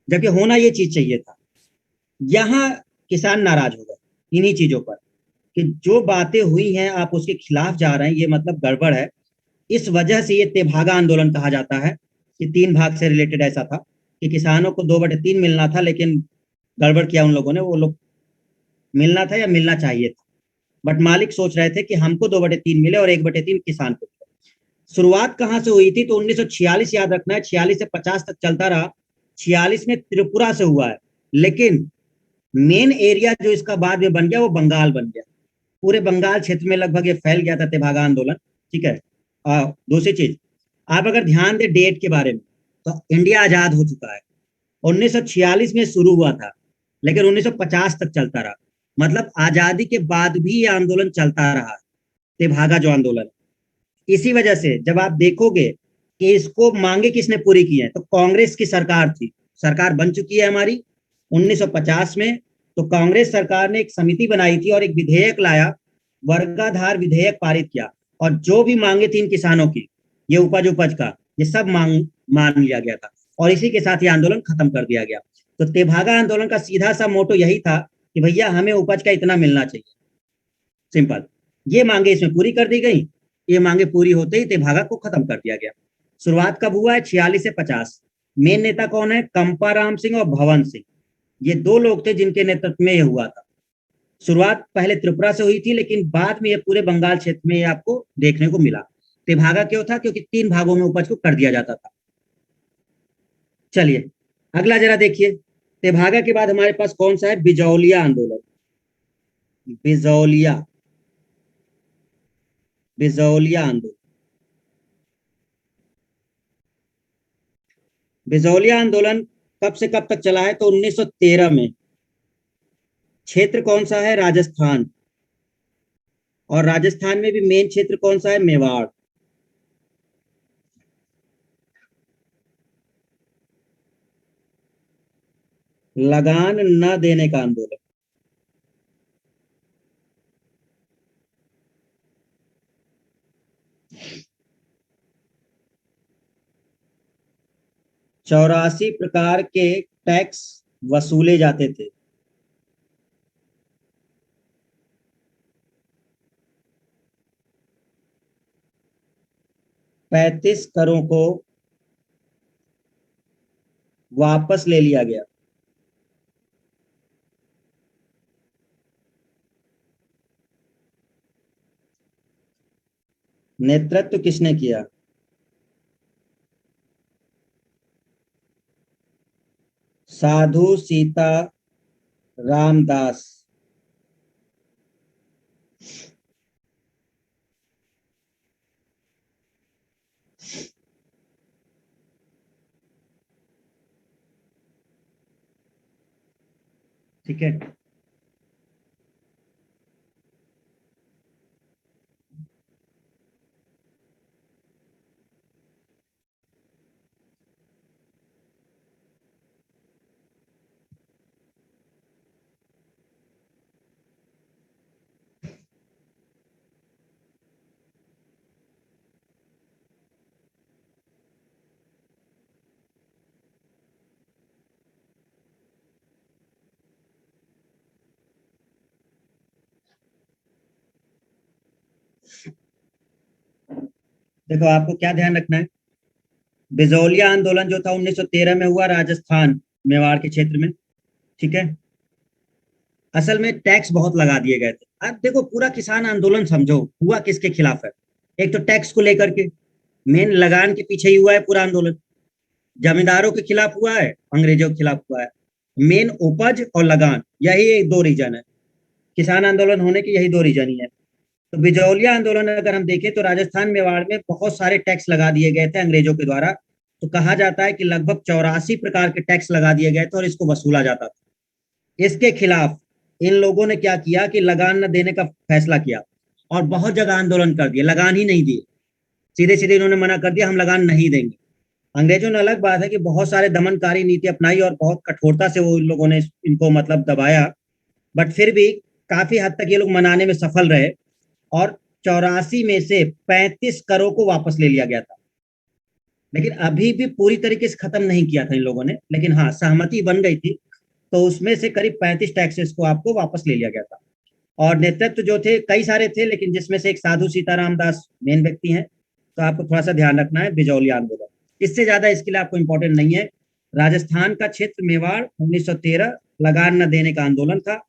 जबकि होना ये चीज चाहिए था। यहाँ किसान नाराज हो गए इन्हीं चीजों पर, कि जो बातें हुई हैं आप उसके खिलाफ जा रहे हैं, ये मतलब गड़बड़ है। इस वजह से ये तेभागा आंदोलन कहा जाता है, कि 3 भाग से रिलेटेड ऐसा था कि किसानों को 2/3 मिलना था, लेकिन गड़बड़ किया उन लोगों ने। वो लोग, मिलना था या मिलना चाहिए था, बट मालिक सोच रहे थे कि हमको 2/3 मिले और 1/3 किसान को। शुरुआत कहाँ से हुई थी? तो 1946, याद रखना है, 46 से 50 तक चलता रहा। 46 में त्रिपुरा से हुआ है, लेकिन मेन एरिया जो इसका बाद में बन गया वो बंगाल बन गया। पूरे बंगाल क्षेत्र में लगभग ये फैल गया था तेभागा आंदोलन, ठीक है। दूसरी चीज, आप अगर ध्यान दें डेट के बारे में, तो इंडिया आजाद हो चुका है। 1946 में शुरू हुआ था, लेकिन 1950 तक चलता रहा। मतलब आजादी के बाद भी ये आंदोलन चलता रहा, तेभागा जो आंदोलन। इसी वजह से जब आप देखोगे कि इसको मांगे किसने पूरी की है, तो कांग्रेस की सरकार थी, सरकार बन चुकी है हमारी 1950 में। तो कांग्रेस सरकार ने एक समिति बनाई थी और एक विधेयक लाया, वर्गाधार विधेयक पारित किया, और जो भी मांगे थी इन किसानों की, ये उपज उपज का, ये सब मांग मान लिया गया था, और इसी के साथ ये आंदोलन खत्म कर दिया गया। तो तेभागा आंदोलन का सीधा सा मोटो यही था कि भैया हमें उपज का इतना मिलना चाहिए, सिंपल। ये मांगे इसमें पूरी कर दी गई। ये मांगे पूरी होते ही तेभागा को खत्म कर दिया गया। शुरुआत कब हुआ है? 46 से 50। मेन नेता कौन है? कंपाराम सिंह और भवन सिंह। ये दो लोग थे जिनके नेतृत्व में ये हुआ था। शुरुआत पहले त्रिपुरा से हुई थी, लेकिन बाद में ये पूरे बंगाल क्षेत्र में ये आपको देखने को मिला। तेभागा क्यों था? क्योंकि 3 भागों में उपज को कर दिया जाता था। चलिए अगला जरा देखिए, तेभागा के बाद हमारे पास कौन सा है? बिजौलिया आंदोलन। बिजौलिया, बिजौलिया आंदोलन। बिजौलिया आंदोलन कब से कब तक चला है? तो 1913 में। क्षेत्र कौन सा है? राजस्थान। और राजस्थान में भी मेन क्षेत्र कौन सा है? मेवाड़। लगान न देने का आंदोलन। 84 प्रकार के टैक्स वसूले जाते थे। 35 करों को वापस ले लिया गया। नेतृत्व किसने किया? साधु सीता रामदास। ठीक है। देखो आपको क्या ध्यान रखना है, बिजौलिया आंदोलन जो था 1913 में हुआ, राजस्थान मेवाड़ के क्षेत्र में। ठीक है। असल में टैक्स बहुत लगा दिए गए थे। अब देखो पूरा किसान आंदोलन समझो हुआ किसके खिलाफ है। एक तो टैक्स को लेकर के, मेन लगान के पीछे ही हुआ है पूरा आंदोलन। जमींदारों के खिलाफ हुआ है, अंग्रेजों के खिलाफ हुआ है। मेन उपज और लगान, यही दो रीजन है। किसान आंदोलन होने के यही दो रीजन ही है। तो बिजौलिया आंदोलन अगर हम देखें तो राजस्थान मेवाड़ में बहुत सारे टैक्स लगा दिए गए थे अंग्रेजों के द्वारा। तो कहा जाता है कि लगभग 84 प्रकार के टैक्स लगा दिए गए थे और इसको वसूला जाता था। इसके खिलाफ इन लोगों ने क्या किया कि लगान न देने का फैसला किया, और बहुत जगह आंदोलन कर दिया, लगान ही नहीं दिए। सीधे सीधे इन्होंने मना कर दिया, हम लगान नहीं देंगे। अंग्रेजों ने, अलग बात है कि बहुत सारे दमनकारी नीति अपनाई और बहुत कठोरता से वो इन लोगों ने इनको मतलब दबाया, बट फिर भी काफी हद तक ये लोग मनाने में सफल रहे, और 84 में से 35 करोड़ को वापस ले लिया गया था। लेकिन अभी भी पूरी तरीके से खत्म नहीं किया था इन लोगों ने, लेकिन हाँ सहमति बन गई थी। तो उसमें से करीब 35 टैक्सेस को आपको वापस ले लिया गया था। और नेतृत्व जो थे कई सारे थे, लेकिन जिसमें से एक साधु सीताराम दास मेन व्यक्ति हैं। तो आपको थोड़ा सा ध्यान रखना है बिजौलिया आंदोलन, इससे ज्यादा इसके लिए आपको इंपॉर्टेंट नहीं है। राजस्थान का क्षेत्र मेवाड़ 1913 लगान न देने का आंदोलन था।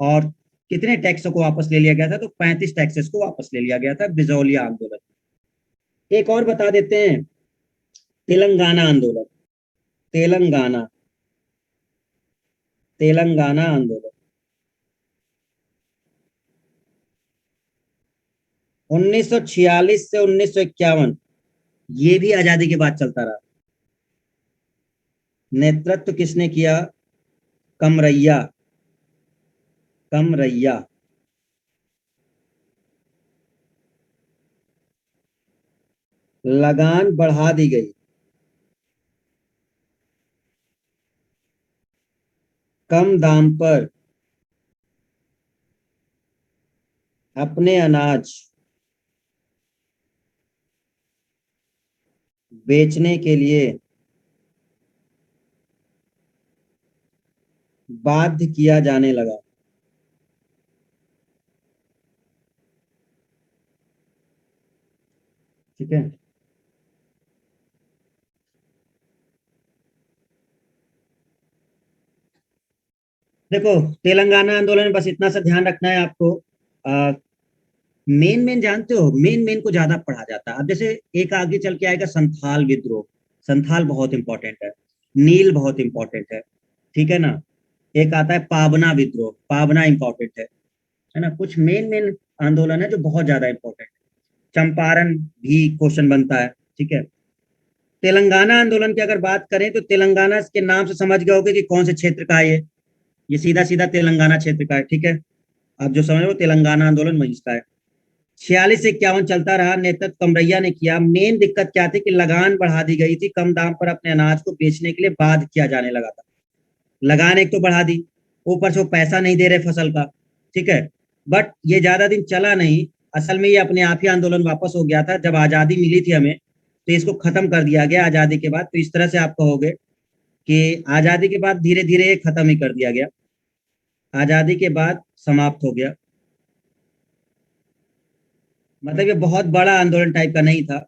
और कितने टैक्सों को वापस ले लिया गया था? तो 35 टैक्सेस को वापस ले लिया गया था, बिजौलिया आंदोलन। एक और बता देते हैं, तेलंगाना आंदोलन। तेलंगाना, तेलंगाना आंदोलन 1946 से 1951, ये भी आजादी के बाद चलता रहा। नेतृत्व किसने किया? कमरैया, कमरैया। लगान बढ़ा दी गई, कम दाम पर अपने अनाज बेचने के लिए बाध्य किया जाने लगा। ठीक है। देखो, तेलंगाना आंदोलन में बस इतना सा ध्यान रखना है आपको। मेन मेन जानते हो, मेन मेन को ज्यादा पढ़ा जाता है। अब जैसे एक आगे चल के आएगा संथाल विद्रोह। संथाल बहुत इंपॉर्टेंट है। नील बहुत इंपॉर्टेंट है। ठीक है ना। एक आता है पावना विद्रोह, पावना इंपॉर्टेंट है ना। कुछ मेन मेन आंदोलन है जो बहुत ज्यादा इंपॉर्टेंट है। चंपारण भी क्वेश्चन बनता है। ठीक है। तेलंगाना आंदोलन की अगर बात करें तो तेलंगाना के नाम से समझ गए होगे कि कौन से क्षेत्र का है ये सीधा सीधा तेलंगाना क्षेत्र का है। ठीक है। आप जो समझ रहे हो तेलंगाना आंदोलन वहीं का है। 46 से 51 चलता रहा, नेतृत्व कमरैया ने किया। मेन दिक्कत क्या थी कि लगान बढ़ा दी गई थी, कम दाम पर अपने अनाज को बेचने के लिए बाध्य किया जाने लगा था। लगान एक तो बढ़ा दी, ऊपर से वो पैसा नहीं दे रहे फसल का। ठीक है। बट ये ज्यादा दिन चला नहीं। असल में ये अपने आप ही आंदोलन वापस हो गया था जब आजादी मिली थी हमें, तो इसको खत्म कर दिया गया आजादी के बाद। तो इस तरह से आप कहोगे कि आजादी के बाद धीरे धीरे ये खत्म ही कर दिया गया। आजादी के बाद समाप्त हो गया। मतलब ये बहुत बड़ा आंदोलन टाइप का नहीं था।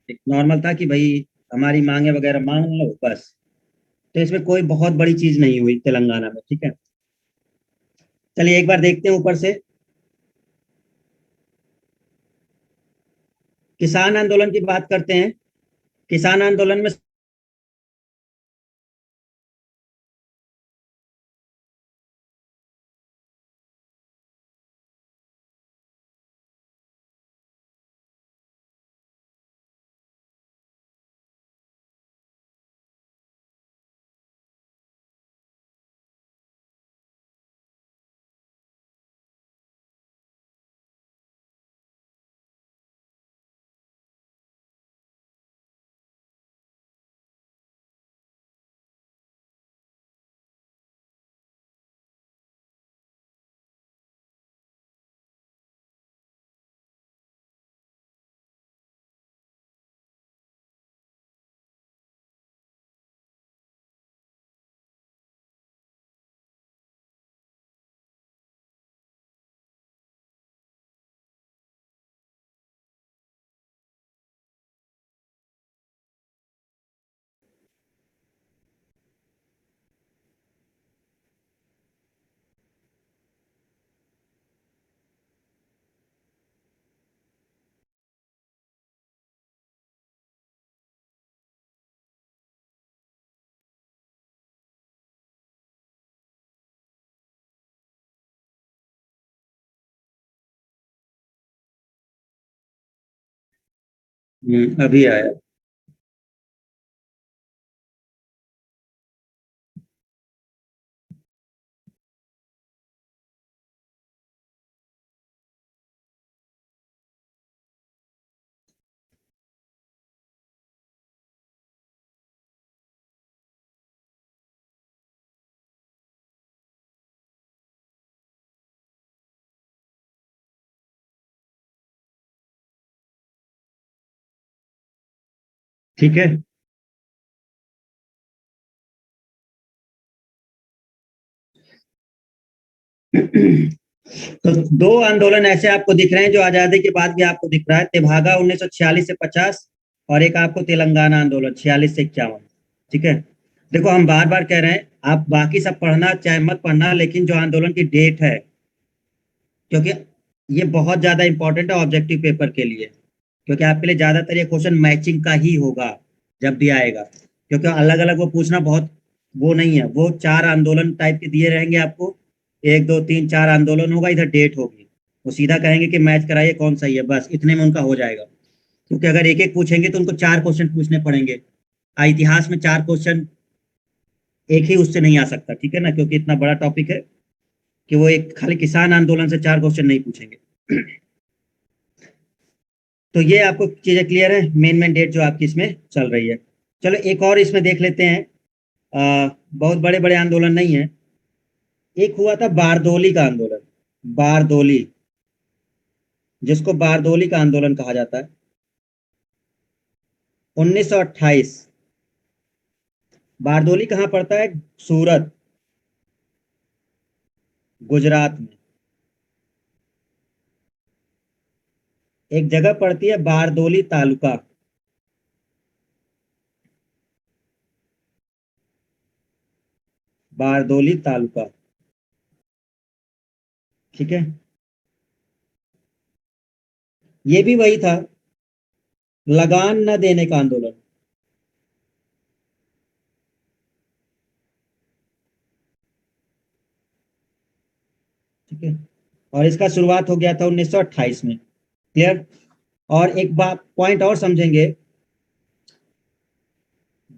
एक नॉर्मल था कि भाई हमारी मांगे वगैरह मांग लो बस। तो इसमें कोई बहुत बड़ी चीज नहीं हुई तेलंगाना में। ठीक है। चलिए एक बार देखते हैं ऊपर से। किसान आंदोलन की बात करते हैं। किसान आंदोलन में अभी आया। ठीक है। तो दो आंदोलन ऐसे आपको दिख रहे हैं जो आजादी के बाद भी आपको दिख रहा है। तेभागा 1946 से 50, और एक आपको तेलंगाना आंदोलन 46 से 51। ठीक है। देखो हम बार बार कह रहे हैं आप बाकी सब पढ़ना चाहे मत पढ़ना, लेकिन जो आंदोलन की डेट है, क्योंकि ये बहुत ज्यादा इंपॉर्टेंट है ऑब्जेक्टिव पेपर के लिए। क्योंकि आपके लिए ज्यादातर ये क्वेश्चन मैचिंग का ही होगा जब भी आएगा। क्योंकि अलग अलग वो पूछना बहुत वो नहीं है। वो चार आंदोलन टाइप के दिए रहेंगे आपको, एक दो तीन चार आंदोलन होगा, इधर डेट होगी। वो सीधा कहेंगे कि मैच कराइए कौन सही है, बस इतने में उनका हो जाएगा। क्योंकि अगर एक एक पूछेंगे तो उनको चार क्वेश्चन पूछने पड़ेंगे। इतिहास में चार क्वेश्चन एक ही उससे नहीं आ सकता। ठीक है ना, क्योंकि इतना बड़ा टॉपिक है कि वो एक खाली किसान आंदोलन से चार क्वेश्चन नहीं पूछेंगे। तो ये आपको चीजें क्लियर है, मेन मेन डेट जो आपकी इसमें चल रही है। चलो एक और इसमें देख लेते हैं। बहुत बड़े बड़े आंदोलन नहीं है। एक हुआ था बारदोली का आंदोलन। बारदोली। जिसको बारदोली का आंदोलन कहा जाता है। 1928। बारदोली कहाँ पड़ता है? सूरत, गुजरात में। एक जगह पड़ती है बारदोली तालुका। बारदोली तालुका। ठीक है। ये भी वही था, लगान न देने का आंदोलन। ठीक है। और इसका शुरुआत हो गया था 1928 में। क्लियर। और एक बात पॉइंट और समझेंगे,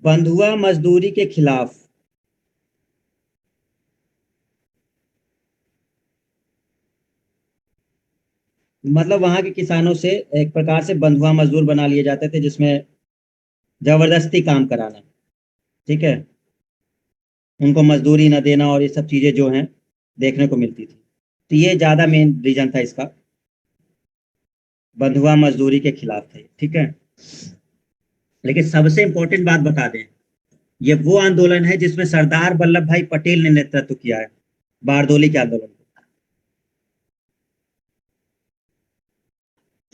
बंधुआ मजदूरी के खिलाफ। मतलब वहां के किसानों से एक प्रकार से बंधुआ मजदूर बना लिए जाते थे, जिसमें जबरदस्ती काम कराना। ठीक है। उनको मजदूरी न देना और ये सब चीजें जो हैं देखने को मिलती थी। तो ये ज्यादा मेन रीजन था इसका, बंधुआ मजदूरी के खिलाफ थे। ठीक है। लेकिन सबसे इंपॉर्टेंट बात बता दें, ये वो आंदोलन है जिसमें सरदार वल्लभ भाई पटेल ने नेतृत्व किया है, बारदोली के आंदोलन को।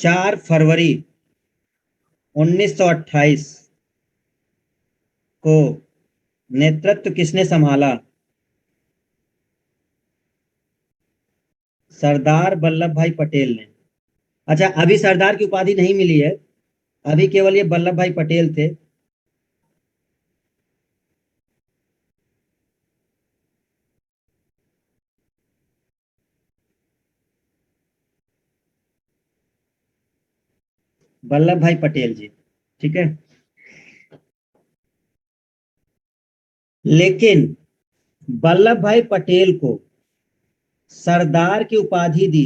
4 फरवरी 1928 को नेतृत्व किसने संभाला? सरदार वल्लभ भाई पटेल ने। अच्छा, अभी सरदार की उपाधि नहीं मिली है, अभी केवल ये वल्लभ भाई पटेल थे। वल्लभ भाई पटेल जी। ठीक है। लेकिन वल्लभ भाई पटेल को सरदार की उपाधि दी,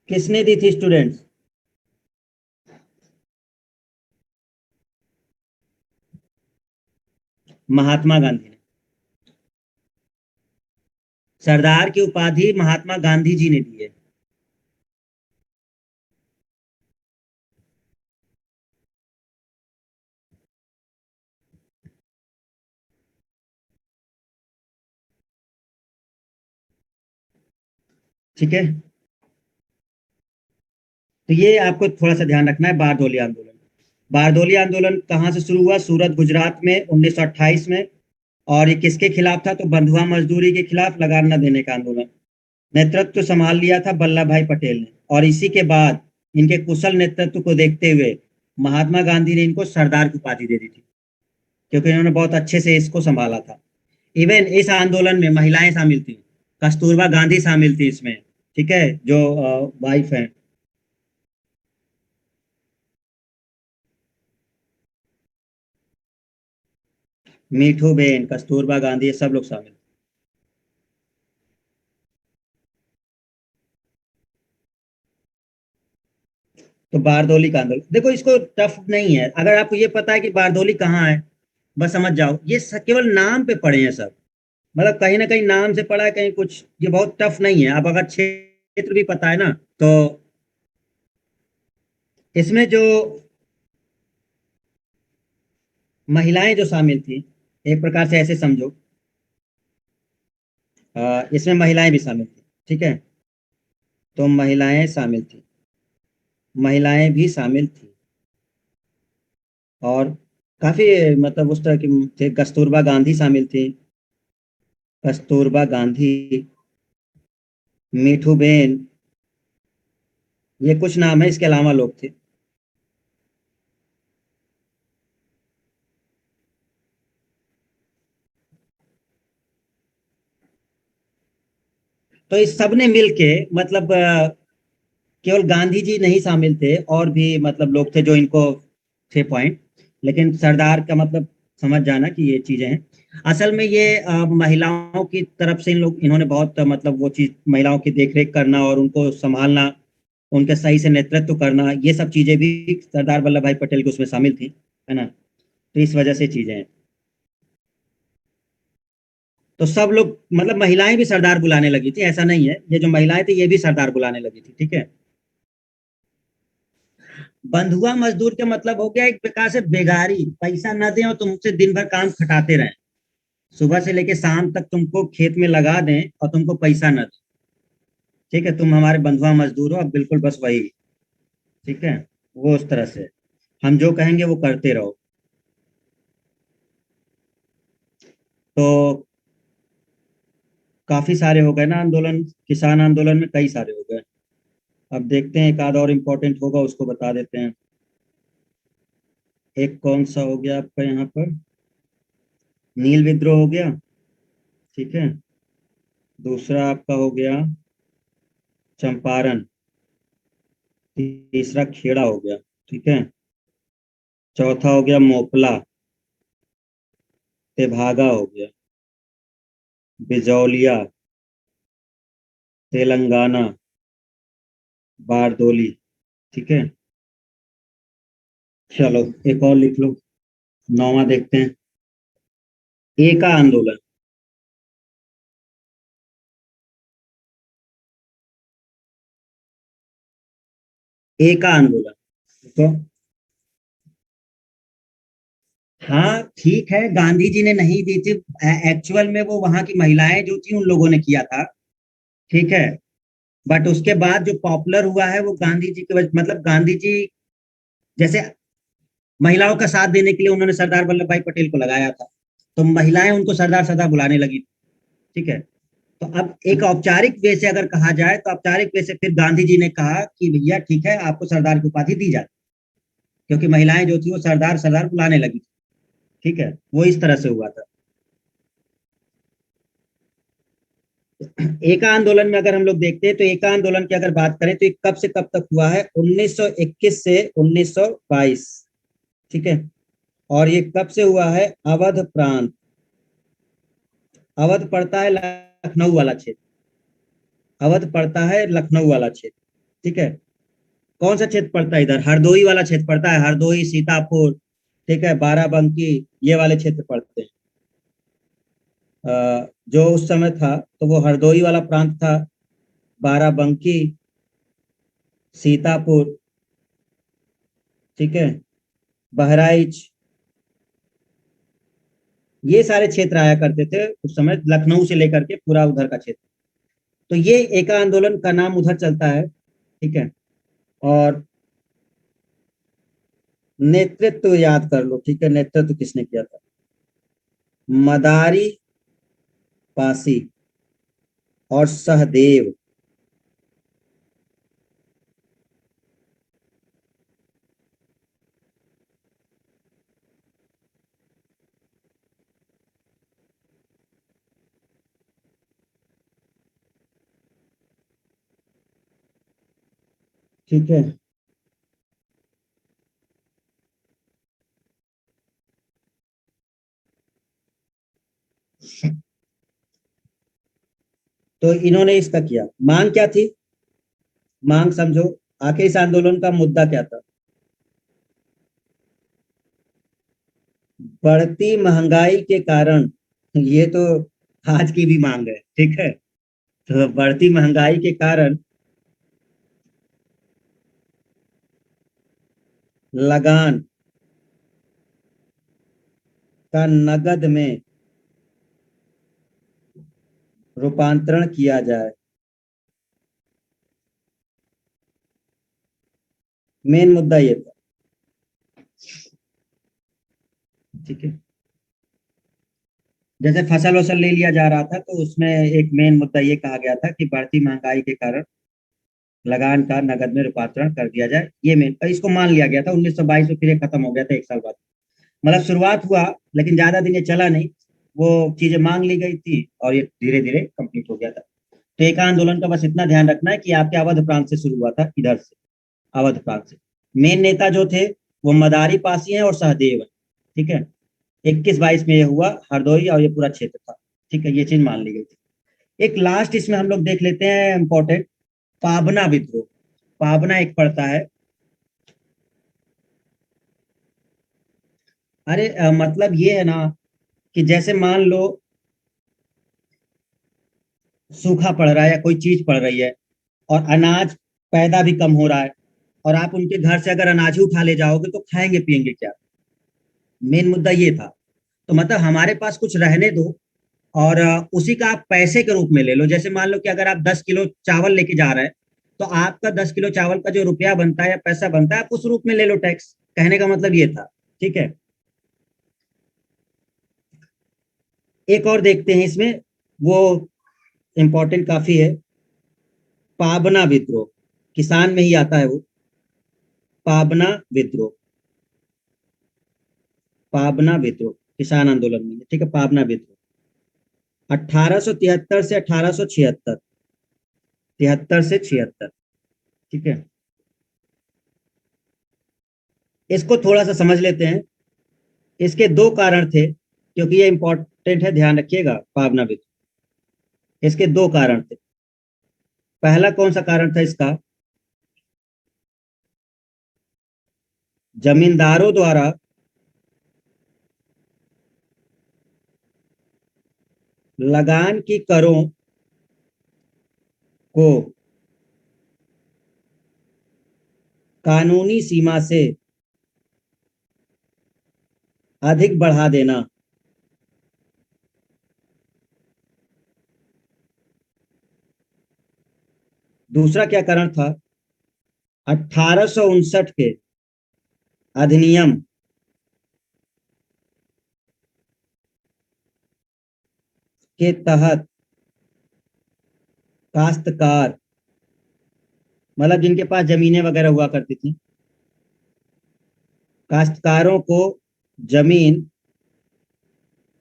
किसने दी थी स्टूडेंट्स? महात्मा गांधी ने। सरदार की उपाधि महात्मा गांधी जी ने दी है। ठीक है। तो ये आपको थोड़ा सा ध्यान रखना है, बारदोली आंदोलन। बारदोली आंदोलन कहाँ से शुरू हुआ? सूरत, गुजरात में 1928 में। और ये किसके खिलाफ था? तो बंधुआ मजदूरी के खिलाफ, लगान न देने का आंदोलन। नेतृत्व संभाल लिया था वल्लभ भाई पटेल ने, और इसी के बाद इनके कुशल नेतृत्व को देखते हुए महात्मा गांधी ने इनको सरदार की उपाधि दे दी थी, क्योंकि इन्होंने बहुत अच्छे से इसको संभाला था। इवन इस आंदोलन में महिलाएं शामिल थी, कस्तूरबा गांधी शामिल थी इसमें। ठीक है, जो वाइफ है। मीठू बेन, कस्तूरबा गांधी, ये सब लोग शामिल। तो बारदोली का आंदोलन देखो, इसको टफ नहीं है, अगर आपको ये पता है कि बारदोली कहाँ है, बस समझ जाओ। ये केवल नाम पे पढ़े हैं सब, मतलब कहीं ना कहीं नाम से पढ़ा है, कहीं कुछ। ये बहुत टफ नहीं है, अब अगर क्षेत्र भी पता है ना, तो इसमें जो महिलाएं जो शामिल थी, एक प्रकार से ऐसे समझो, इसमें महिलाएं भी शामिल थी। ठीक है। तो महिलाएं शामिल थी, महिलाएं भी शामिल थी। और काफी मतलब उस तरह की थे, कस्तूरबा गांधी शामिल थी। कस्तूरबा गांधी, मीठू बेन, ये कुछ नाम है, इसके अलावा लोग थे। तो इस सब ने मिलके मतलब केवल गांधी जी नहीं शामिल थे, और भी मतलब लोग थे जो इनको थे पॉइंट। लेकिन सरदार का मतलब समझ जाना कि ये चीजें हैं। असल में ये महिलाओं की तरफ से इन्होंने बहुत मतलब वो चीज, महिलाओं की देखरेख करना और उनको संभालना, उनके सही से नेतृत्व करना, ये सब चीजें भी सरदार वल्लभ भाई पटेल की उसमें शामिल थी, है ना। तो इस वजह से चीजें हैं। तो सब लोग मतलब महिलाएं भी सरदार बुलाने लगी थी, ऐसा नहीं है, ये जो महिलाएं थी ये भी सरदार बुलाने लगी थी, ठीक है। बंधुआ मजदूर का मतलब हो गया एक प्रकार से बेगारी, पैसा न दें और तुमसे दिन भर काम खटाते रहें, सुबह से लेके शाम तक तुमको खेत में लगा दें और तुमको पैसा न दें, ठीक है, तुम हमारे बंधुआ मजदूर हो, अब बिल्कुल बस वही, ठीक है, वो उस तरह से हम जो कहेंगे वो करते रहो। तो काफी सारे हो गए ना आंदोलन, किसान आंदोलन में कई सारे हो गए। अब देखते हैं एक आध और इम्पोर्टेंट होगा उसको बता देते हैं। एक कौन सा हो गया आपका यहाँ पर, नील विद्रोह हो गया, ठीक है। दूसरा आपका हो गया चंपारण, तीसरा खेड़ा हो गया, ठीक है। चौथा हो गया मोपला, तेभागा हो गया, बिजौलिया, तेलंगाना, बारदोली, ठीक है। चलो एक और लिख लो, नौवां देखते हैं, एका आंदोलन। एका आंदोलन तो, हाँ ठीक है, गांधी जी ने नहीं दी थी, एक्चुअल में वो वहां की महिलाएं जो थी उन लोगों ने किया था, ठीक है। बट उसके बाद जो पॉपुलर हुआ है वो गांधी जी के मतलब गांधी जी जैसे महिलाओं का साथ देने के लिए उन्होंने सरदार वल्लभ भाई पटेल को लगाया था, तो महिलाएं उनको सरदार सरदार बुलाने लगी, ठीक है। तो अब एक औपचारिक वे से अगर कहा जाए तो औपचारिक वे से फिर गांधी जी ने कहा कि भैया ठीक है आपको सरदार की उपाधि दी जाए, क्योंकि महिलाएं जो थी वो सरदार सरदार बुलाने लगी, ठीक है, वो इस तरह से हुआ था। एका आंदोलन में अगर हम लोग देखते हैं तो एका आंदोलन की अगर बात करें तो ये कब से कब तक हुआ है, 1921 से 1922, ठीक है। और ये कब से हुआ है, अवध प्रांत, अवध पड़ता है लखनऊ वाला क्षेत्र, अवध पड़ता है लखनऊ वाला क्षेत्र, ठीक है। कौन सा क्षेत्र पड़ता है इधर, हरदोई वाला क्षेत्र पड़ता है, हरदोई सीतापुर, ठीक है, बाराबंकी, ये वाले क्षेत्र पड़ते हैं। जो उस समय था तो वो हरदोई वाला प्रांत था, बाराबंकी, सीतापुर, ठीक है, बहराइच, ये सारे क्षेत्र आया करते थे उस समय, लखनऊ से लेकर के पूरा उधर का क्षेत्र। तो ये एका आंदोलन का नाम उधर चलता है, ठीक है। और नेतृत्व याद कर लो, ठीक है, नेतृत्व किसने किया था, मदारी पासी और सहदेव, ठीक है। तो इन्होंने इसका किया, मांग क्या थी, मांग समझो, आखिर इस आंदोलन का मुद्दा क्या था, बढ़ती महंगाई के कारण, ये तो आज की भी मांग है, ठीक है। तो बढ़ती महंगाई के कारण लगान का नगद में रूपांतरण किया जाए, मेन मुद्दा ये था, ठीक है। जैसे फसल वसल ले लिया जा रहा था तो उसमें एक मेन मुद्दा ये कहा गया था कि बढ़ती महंगाई के कारण लगान का नगद में रूपांतरण कर दिया जाए, ये मेन इसको मान लिया गया था। 1922 में फिर ये खत्म हो गया था एक साल बाद, मतलब शुरुआत हुआ लेकिन ज्यादा दिन ये चला नहीं, वो चीजें मांग ली गई थी और ये धीरे धीरे कंप्लीट हो गया था। तो एक आंदोलन का बस इतना ध्यान रखना है कि आपके अवध प्रांत से शुरू हुआ था, इधर से, अवध प्रांत से। मेन नेता जो थे वो मदारी पासी हैं और सहदेव हैं, ठीक है। 21-22 में ये हुआ हरदोई और ये पूरा क्षेत्र था, ठीक है, ये चीज मान ली गई थी। एक लास्ट इसमें हम लोग देख लेते हैं इंपॉर्टेंट, पाबना विद्रोह। पाबना एक पड़ता है, अरे मतलब ये है ना कि जैसे मान लो सूखा पड़ रहा है या कोई चीज पड़ रही है, और अनाज पैदा भी कम हो रहा है, और आप उनके घर से अगर अनाज ही उठा ले जाओगे तो खाएंगे पिएंगे क्या? मेन मुद्दा ये था। तो मतलब हमारे पास कुछ रहने दो, और उसी का आप पैसे के रूप में ले लो। जैसे मान लो कि अगर आप 10 किलो चावल लेके जा रहे हैं, तो आपका 10 किलो चावल का जो रुपया बनता है या पैसा बनता है, आप उस रूप में ले लो टैक्स। कहने का मतलब ये था। ठीक है। एक और देखते हैं इसमें, वो इम्पोर्टेंट काफी है। पाबना विद्रोह, किसान में ही आता है वो। पाबना विद्रोह, पाबना विद्रोह किसान आंदोलन में, ठीक है, पाबना विद्रोह 1873 से 1876, 73 से 76। ठीक है, इसको थोड़ा सा समझ लेते हैं। इसके दो कारण थे, क्योंकि ये इंपॉर्टेंट है, ध्यान रखिएगा। पाबना विद्रोह, इसके दो कारण थे। पहला कौन सा कारण था इसका? जमींदारों द्वारा लगान की करों को कानूनी सीमा से अधिक बढ़ा देना। दूसरा क्या कारण था? 1859 के अधिनियम के तहत काश्तकार, मतलब जिनके पास जमीनें वगैरह हुआ करती थी, काश्तकारों को जमीन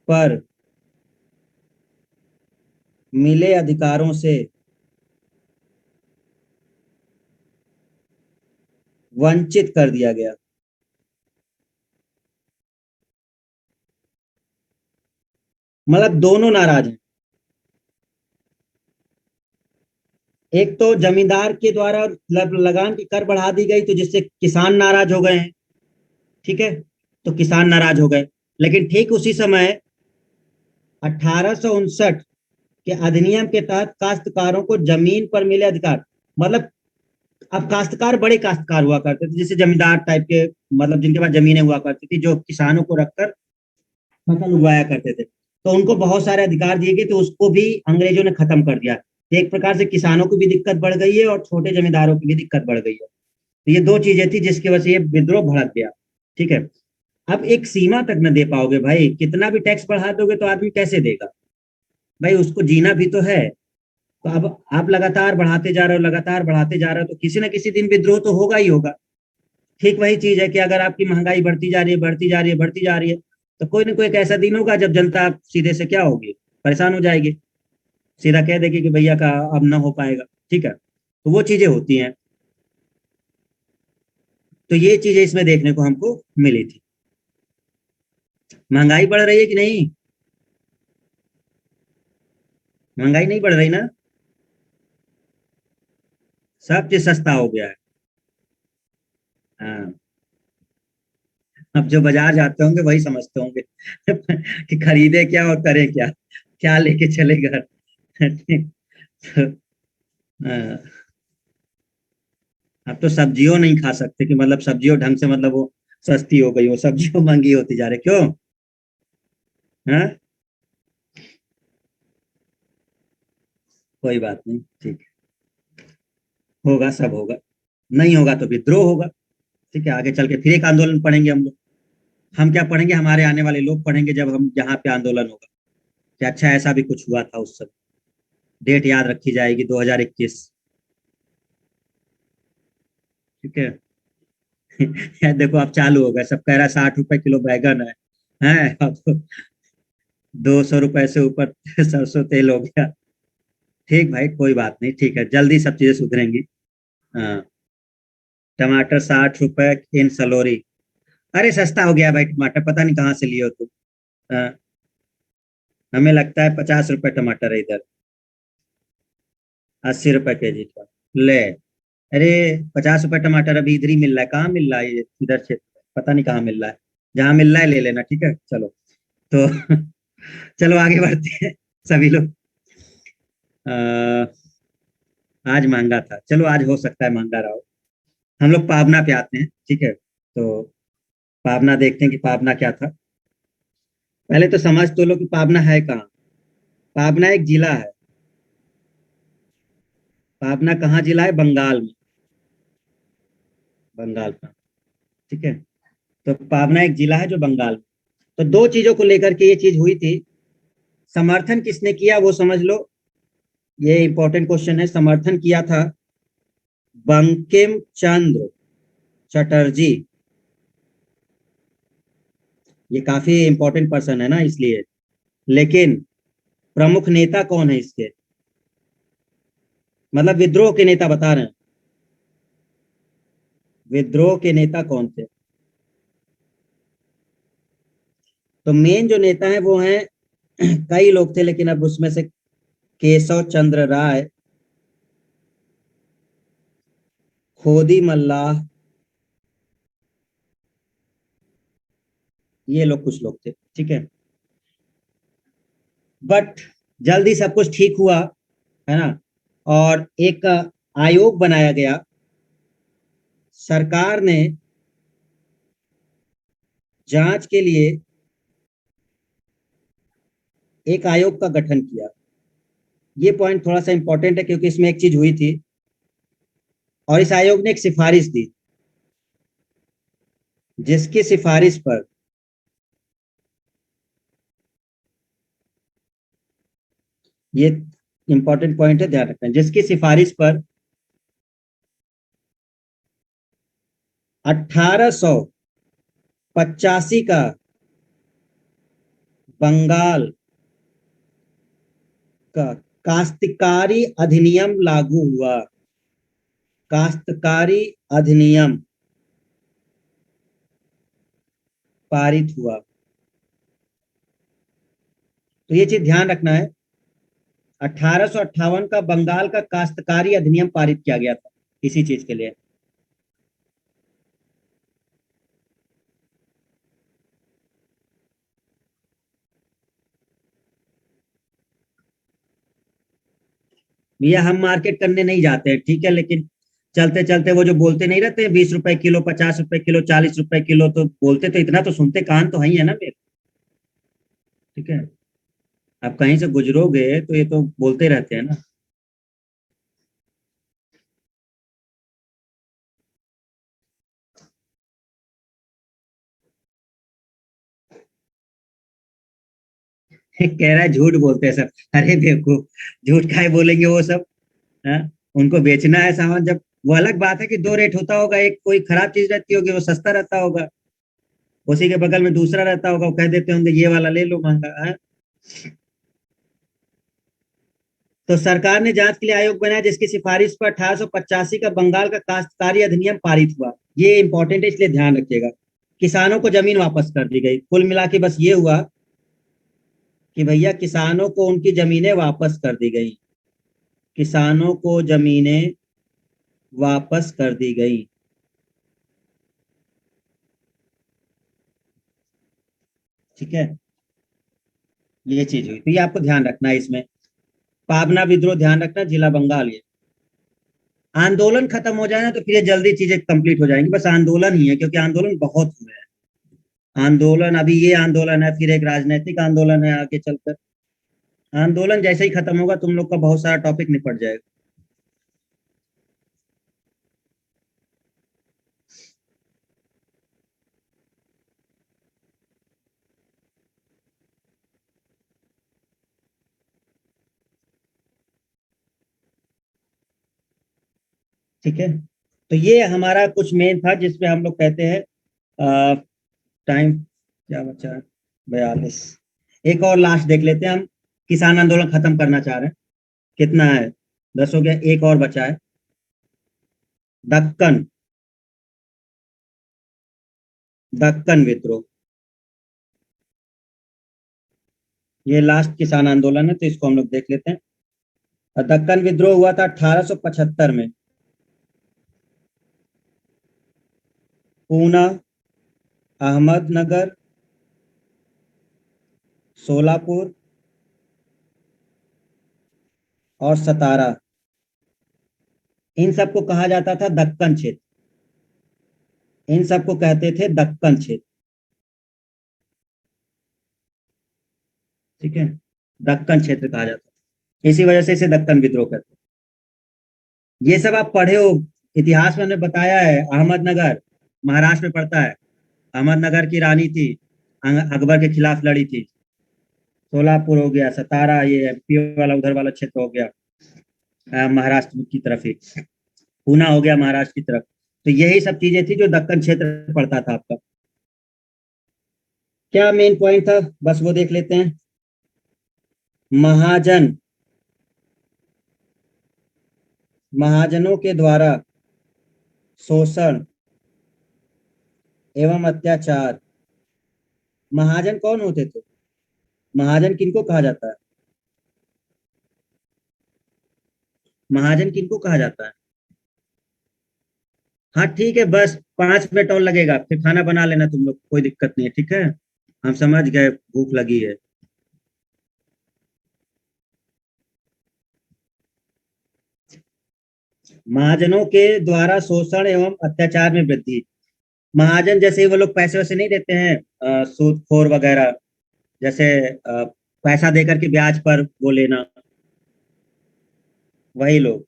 पर मिले अधिकारों से वंचित कर दिया गया। मतलब दोनों नाराज हैं। एक तो जमींदार के द्वारा लगान की कर बढ़ा दी गई, तो जिससे किसान नाराज हो गए हैं। ठीक है, तो किसान नाराज हो गए। लेकिन ठीक उसी समय 1859 के अधिनियम के तहत काश्तकारों को जमीन पर मिले अधिकार, मतलब अब काश्तकार बड़े काश्तकार हुआ करते थे, जैसे जमींदार टाइप के, मतलब जिनके पास जमीनें हुआ करती थी, जो किसानों को रखकर फसल उगाया करते थे, तो उनको बहुत सारे अधिकार दिए गए, तो उसको भी अंग्रेजों ने खत्म कर दिया। तो एक प्रकार से किसानों की भी दिक्कत बढ़ गई है और छोटे जमींदारों की भी दिक्कत बढ़ गई है। तो ये दो चीजें थी जिसकी वजह से ये विद्रोह भड़क गया। ठीक है। अब एक सीमा तक न दे पाओगे भाई, कितना भी टैक्स बढ़ा दोगे तो आदमी कैसे देगा? भाई उसको जीना भी तो है। तो अब आप लगातार बढ़ाते जा रहे हो, लगातार बढ़ाते जा रहे हो, तो किसी ना किसी दिन विद्रोह तो होगा ही होगा। ठीक वही चीज है कि अगर आपकी महंगाई बढ़ती जा रही है, बढ़ती जा रही है, बढ़ती जा रही है, तो कोई ना कोई एक ऐसा दिन होगा जब जनता सीधे से क्या होगी, परेशान हो जाएगी, सीधा कह देगी कि भैया का अब ना हो पाएगा। ठीक है, तो वो चीजें होती हैं। तो ये चीजें इसमें देखने को हमको मिली थी। महंगाई बढ़ रही है कि नहीं? महंगाई नहीं बढ़ रही ना? सब चीज सस्ता हो गया है। हाँ, अब जो बाजार जाते होंगे वही समझते होंगे कि खरीदे क्या और करे क्या, क्या लेके चले घर। हाँ, अब तो सब्जियों नहीं खा सकते, कि मतलब सब्जियों ढंग से, मतलब वो सस्ती हो गई, वो सब्जियों महंगी होती जा रही, क्यों? हाँ, कोई बात नहीं, ठीक है। होगा, सब होगा। नहीं होगा तो विद्रोह होगा। ठीक है, आगे चल के फिर एक आंदोलन पढ़ेंगे हम लोग। हम क्या पढ़ेंगे, हमारे आने वाले लोग पढ़ेंगे, जब हम यहाँ पे आंदोलन होगा कि अच्छा ऐसा भी कुछ हुआ था उस समय। डेट याद रखी जाएगी, 2021। ठीक है। यार देखो अब चालू हो गया, सब कह रहा है 60 रुपए किलो बैगन है अब 200 रुपए से ऊपर सरसों तेल हो गया। ठीक भाई, कोई बात नहीं, ठीक है, जल्दी सब चीजें सुधरेंगी। हाँ, टमाटर 60 रुपए इन सलोरी। अरे सस्ता हो गया भाई टमाटर, पता नहीं कहाँ से लिए हो तुम। हाँ, हमें लगता है 50 रुपए टमाटर है इधर। 80 रुपए केजी का। ले, अरे 50 रुपए टमाटर अभी इधर ही मिल रहा है, कहाँ मिल रहा है ये इधर से? पता नहीं कहाँ मिल रहा है। जहाँ मिल रहा है ले लेना, ठीक है, चलो। तो चलो आगे बढ़ते हैं सभी लोग। आज महंगा था, चलो आज हो सकता है महंगा रहा हो। हम लोग पावना पे आते हैं, ठीक है, तो पावना देखते हैं कि पावना क्या था। पहले तो समझ तो लो कि पावना है कहाँ। पावना एक जिला है। पावना कहाँ जिला है? बंगाल में। बंगाल का, ठीक है। तो पावना एक जिला है जो बंगाल में। तो दो चीजों को लेकर के ये चीज हुई थी। समर्थन किसने किया वो समझ लो। ये इंपॉर्टेंट क्वेश्चन है। समर्थन किया था बंकिम चंद्र चटर्जी। ये काफी इंपॉर्टेंट पर्सन है ना, इसलिए। लेकिन प्रमुख नेता कौन है इसके? मतलब विद्रोह के नेता बता रहे हैं। विद्रोह के नेता कौन थे? तो मेन जो नेता है वो हैं कई लोग थे, लेकिन अब उसमें से केशव चंद्र राय, खोदी मल्लाह, ये लोग कुछ लोग थे, ठीक है। बट जल्दी सब कुछ ठीक हुआ, है ना। और एक आयोग बनाया गया। सरकार ने जांच के लिए एक आयोग का गठन किया। ये पॉइंट थोड़ा सा इंपॉर्टेंट है क्योंकि इसमें एक चीज हुई थी। और इस आयोग ने एक सिफारिश दी, जिसकी सिफारिश पर, ये इंपॉर्टेंट पॉइंट है, ध्यान रखना, जिसकी सिफारिश पर 1885 का बंगाल का काश्तकारी अधिनियम लागू हुआ। काश्तकारी अधिनियम पारित हुआ। तो ये चीज ध्यान रखना है। 1858 का बंगाल का काश्तकारी अधिनियम पारित किया गया था इसी चीज के लिए। भैया हम मार्केट करने नहीं जाते हैं, ठीक है, लेकिन चलते चलते वो जो बोलते नहीं रहते, 20 रुपए किलो, 50 रुपए किलो, 40 रुपए किलो, तो बोलते तो इतना तो सुनते कान तो है ही है ना मेरे। ठीक है। आप कहीं से गुजरोगे तो ये तो बोलते रहते हैं ना। कह रहा है झूठ बोलते हैं सब। अरे बेवकूफ, झूठ काहे बोलेंगे वो सब। हाँ? उनको बेचना है सामान, जब वो अलग बात है कि दो रेट होता होगा, एक कोई खराब चीज रहती होगी वो सस्ता रहता होगा, उसी के बगल में दूसरा रहता होगा, वो कह देते होंगे ये वाला ले लो महंगा है। तो सरकार ने जांच के लिए आयोग बनाया, जिसकी सिफारिश पर 1885 का बंगाल का काश्तकारी अधिनियम पारित हुआ। ये इंपॉर्टेंट है, इसलिए ध्यान रखिएगा। किसानों को जमीन वापस कर दी गई। कुल मिला के बस ये हुआ कि भैया किसानों को उनकी जमीनें वापस कर दी गई। किसानों को जमीनें वापस कर दी गई। ठीक है। ये चीज हुई, तो ये आपको ध्यान रखना है इसमें। पाबना विद्रोह ध्यान रखना, जिला बंगाल ये। आंदोलन खत्म हो जाए ना तो फिर ये जल्दी चीजें कंप्लीट हो जाएंगी। बस आंदोलन ही है, क्योंकि आंदोलन बहुत हुए हैं। आंदोलन, अभी ये आंदोलन है, फिर एक राजनीतिक आंदोलन है आगे चलकर। आंदोलन जैसे ही खत्म होगा तुम लोग का बहुत सारा टॉपिक निपट जाएगा। ठीक है। तो ये हमारा कुछ मेन था जिसपे हम लोग कहते हैं। टाइम क्या बचा है? 42। एक और लास्ट देख लेते हैं हम। किसान आंदोलन खत्म करना चाह रहे हैं। कितना है? 10 हो गया, एक और बचा है। दक्कन। दक्कन विद्रोह। ये लास्ट किसान आंदोलन है, तो इसको हम लोग देख लेते हैं। और दक्कन विद्रोह हुआ था 1875 में। पूना, अहमदनगर, सोलापुर और सतारा, इन सबको कहा जाता था दक्कन क्षेत्र। इन सबको कहते थे दक्कन क्षेत्र। ठीक है, दक्कन क्षेत्र कहा जाता है, इसी वजह से इसे दक्कन विद्रोह कहते हैं। ये सब आप पढ़े हो, इतिहास में हमने बताया है। अहमदनगर महाराष्ट्र में पड़ता है। अहमदनगर की रानी थी, अकबर के खिलाफ लड़ी थी। सोलापुर हो गया, सतारा ये एमपी वाला उधर वाला क्षेत्र हो गया, महाराष्ट्र की तरफ ही। पूना हो गया महाराष्ट्र की तरफ। तो यही सब चीजें थी जो दक्कन क्षेत्र पड़ता था आपका। क्या मेन पॉइंट था, बस वो देख लेते हैं। महाजन, महाजनों के द्वारा शोषण एवं अत्याचार। महाजन कौन होते थे? महाजन किनको कहा जाता है? महाजन किनको कहा जाता है? हाँ ठीक है, बस 5 मिनट और लगेगा, फिर खाना बना लेना तुम लोग, कोई दिक्कत नहीं है, ठीक है। हम समझ गए, भूख लगी है। महाजनों के द्वारा शोषण एवं अत्याचार में वृद्धि। महाजन जैसे वो लोग पैसे वैसे नहीं देते हैं, सूदखोर वगैरह, जैसे पैसा देकर के ब्याज पर वो लेना, वही लोग।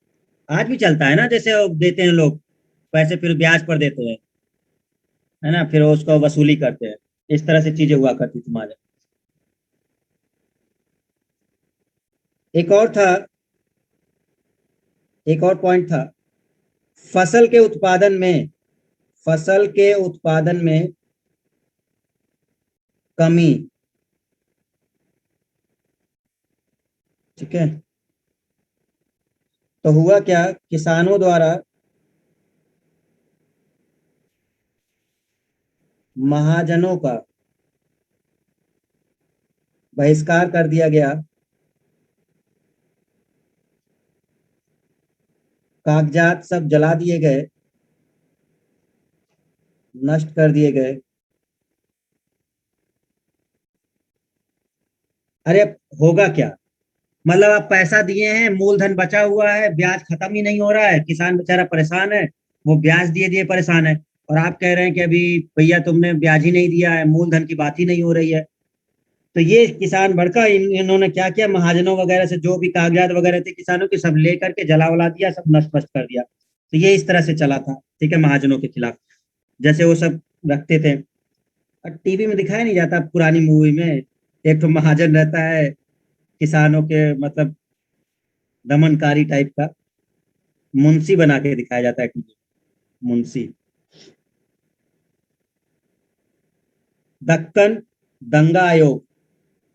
आज भी चलता है ना, जैसे वो देते हैं लोग पैसे, फिर ब्याज पर देते हैं, है ना, फिर वो उसको वसूली करते हैं। इस तरह से चीजें हुआ करती थी महाजन। एक और था, एक और पॉइंट था, फसल के उत्पादन में, फसल के उत्पादन में कमी। ठीक है, तो हुआ क्या, किसानों द्वारा महाजनों का बहिष्कार कर दिया गया, कागजात सब जला दिए गए, नष्ट कर दिए गए। अरे अब होगा क्या, मतलब आप पैसा दिए हैं, मूलधन बचा हुआ है, ब्याज खत्म ही नहीं हो रहा है, किसान बेचारा परेशान है, वो ब्याज दिए दिए परेशान है। और आप कह रहे हैं कि अभी भैया तुमने ब्याज ही नहीं दिया है, मूलधन की बात ही नहीं हो रही है। तो ये किसान भड़का, इन्होंने क्या किया, महाजनों वगैरह से जो भी कागजात वगैरह थे किसानों के, सब लेकर के जला वला दिया, सब नष्ट भष्ट कर दिया। तो ये इस तरह से चला था, ठीक है, महाजनों के खिलाफ। जैसे वो सब रखते थे, और टीवी में दिखाया नहीं जाता, पुरानी मूवी में एक तो महाजन रहता है, किसानों के मतलब दमनकारी टाइप का, मुंशी बना के दिखाया जाता है टीवी, मुंशी। दक्कन दंगा आयोग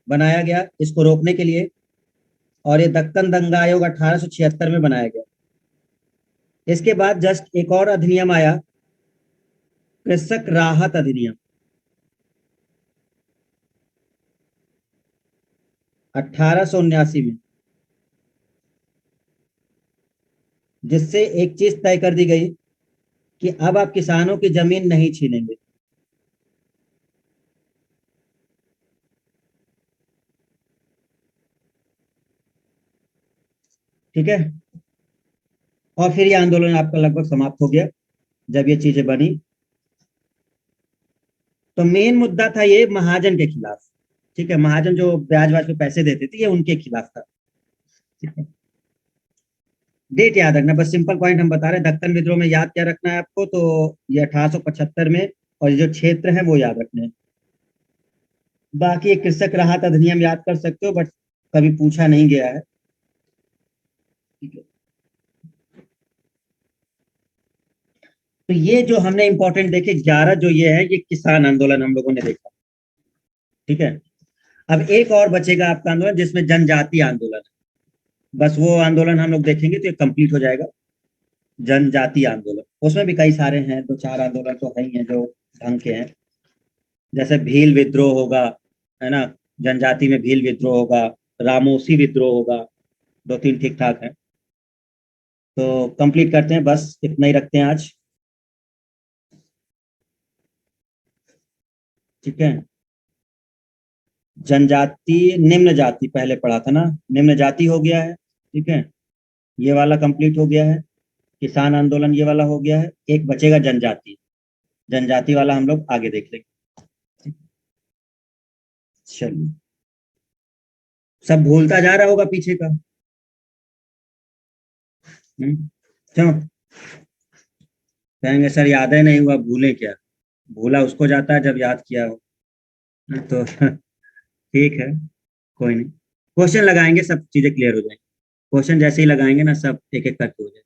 बनाया गया इसको रोकने के लिए, और ये दक्कन दंगा आयोग 1876 में बनाया गया। इसके बाद जस्ट एक और अधिनियम आया, कृषक राहत अधिनियम, 1879 में, जिससे एक चीज तय कर दी गई कि अब आप किसानों की जमीन नहीं छीनेंगे। ठीक है, और फिर ये आंदोलन आपका लगभग समाप्त हो गया जब ये चीजें बनी। तो मेन मुद्दा था ये महाजन के खिलाफ। ठीक है, महाजन जो ब्याज व्याज पे पैसे देते थे, ये उनके खिलाफ था। ठीक है, डेट याद रखना, बस सिंपल पॉइंट हम बता रहे हैं। दक्कन विद्रोह में याद क्या रखना है आपको, तो ये 1875 में, और ये जो क्षेत्र है वो याद रखने हैं। बाकी ये कृषक राहत अधिनियम याद कर सकते हो, बट कभी पूछा नहीं गया है। ठीक है, तो ये जो हमने इंपॉर्टेंट देखे 11 जो ये है, ये किसान आंदोलन हम लोगों ने देखा। ठीक है, अब एक और बचेगा आपका आंदोलन, जिसमें जनजातीय आंदोलन है। बस वो आंदोलन हम लोग देखेंगे तो ये कंप्लीट हो जाएगा। जनजातीय आंदोलन, उसमें भी कई सारे हैं, दो चार आंदोलन तो है ही हैं जो ढंग के हैं। जैसे भील विद्रोह होगा, है ना, जनजाति में भील विद्रोह होगा, रामोसी विद्रोह होगा, दो तीन ठीक ठाक है। तो कंप्लीट करते हैं, बस इतना ही रखते हैं आज। ठीक है, जनजाति, निम्न जाति पहले पढ़ा था ना, निम्न जाति हो गया है, ठीक है, ये वाला कंप्लीट हो गया है। किसान आंदोलन ये वाला हो गया है। एक बचेगा जनजाति। जनजाति वाला हम लोग आगे देख लेंगे। चलिए, सब भूलता जा रहा होगा पीछे का। क्यों? कहेंगे सर याद ही नहीं हुआ, भूले क्या? भूला उसको जाता है जब याद किया हो। तो ठीक है, कोई नहीं। क्वेश्चन लगाएंगे, सब चीजें क्लियर हो जाएंगी। क्वेश्चन जैसे ही लगाएंगे ना, सब एक एक करके हो जाएगा।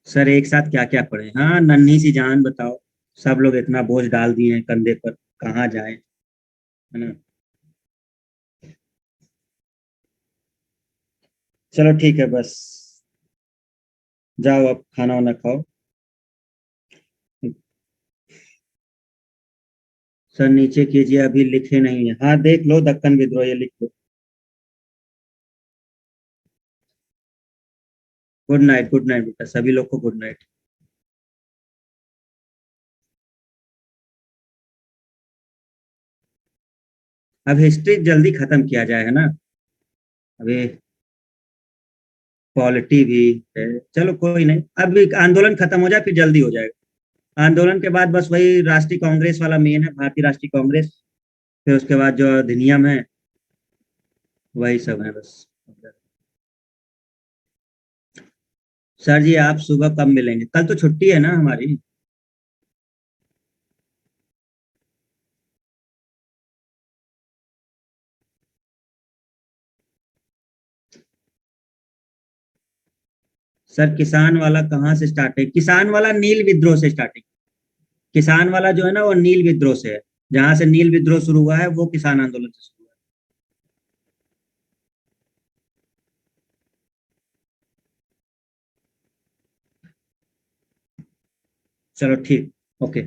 सर एक साथ क्या क्या पढ़े? हाँ, नन्ही सी जान बताओ। सब लोग इतना बोझ डाल दिए हैं कंधे पर, कहाँ जाए, है ना। चलो ठीक है, बस जाओ अब खाना वाना खाओ। सर नीचे कीजिए, अभी लिखे नहीं है। हाँ देख लो, दक्कन विद्रोह ये लिख लो। गुड नाइट बेटा, सभी लोग को गुड नाइट। अब हिस्ट्री जल्दी खत्म किया जाए, है ना। अभी पॉलिटी भी है। चलो कोई नहीं, अब आंदोलन खत्म हो जाए फिर जल्दी हो जाएगा। आंदोलन के बाद बस वही राष्ट्रीय कांग्रेस वाला मेन है, भारतीय राष्ट्रीय कांग्रेस। फिर उसके बाद जो अधिनियम है, वही सब है बस। सर जी आप सुबह कब मिलेंगे? कल तो छुट्टी है ना हमारी। सर किसान वाला कहाँ से स्टार्ट है? किसान वाला नील विद्रोह से स्टार्टिंग। किसान वाला जो है ना, वो नील विद्रोह से है। जहां से नील विद्रोह शुरू हुआ है वो किसान आंदोलन से शुरू हुआ है। चलो ठीक। ओके।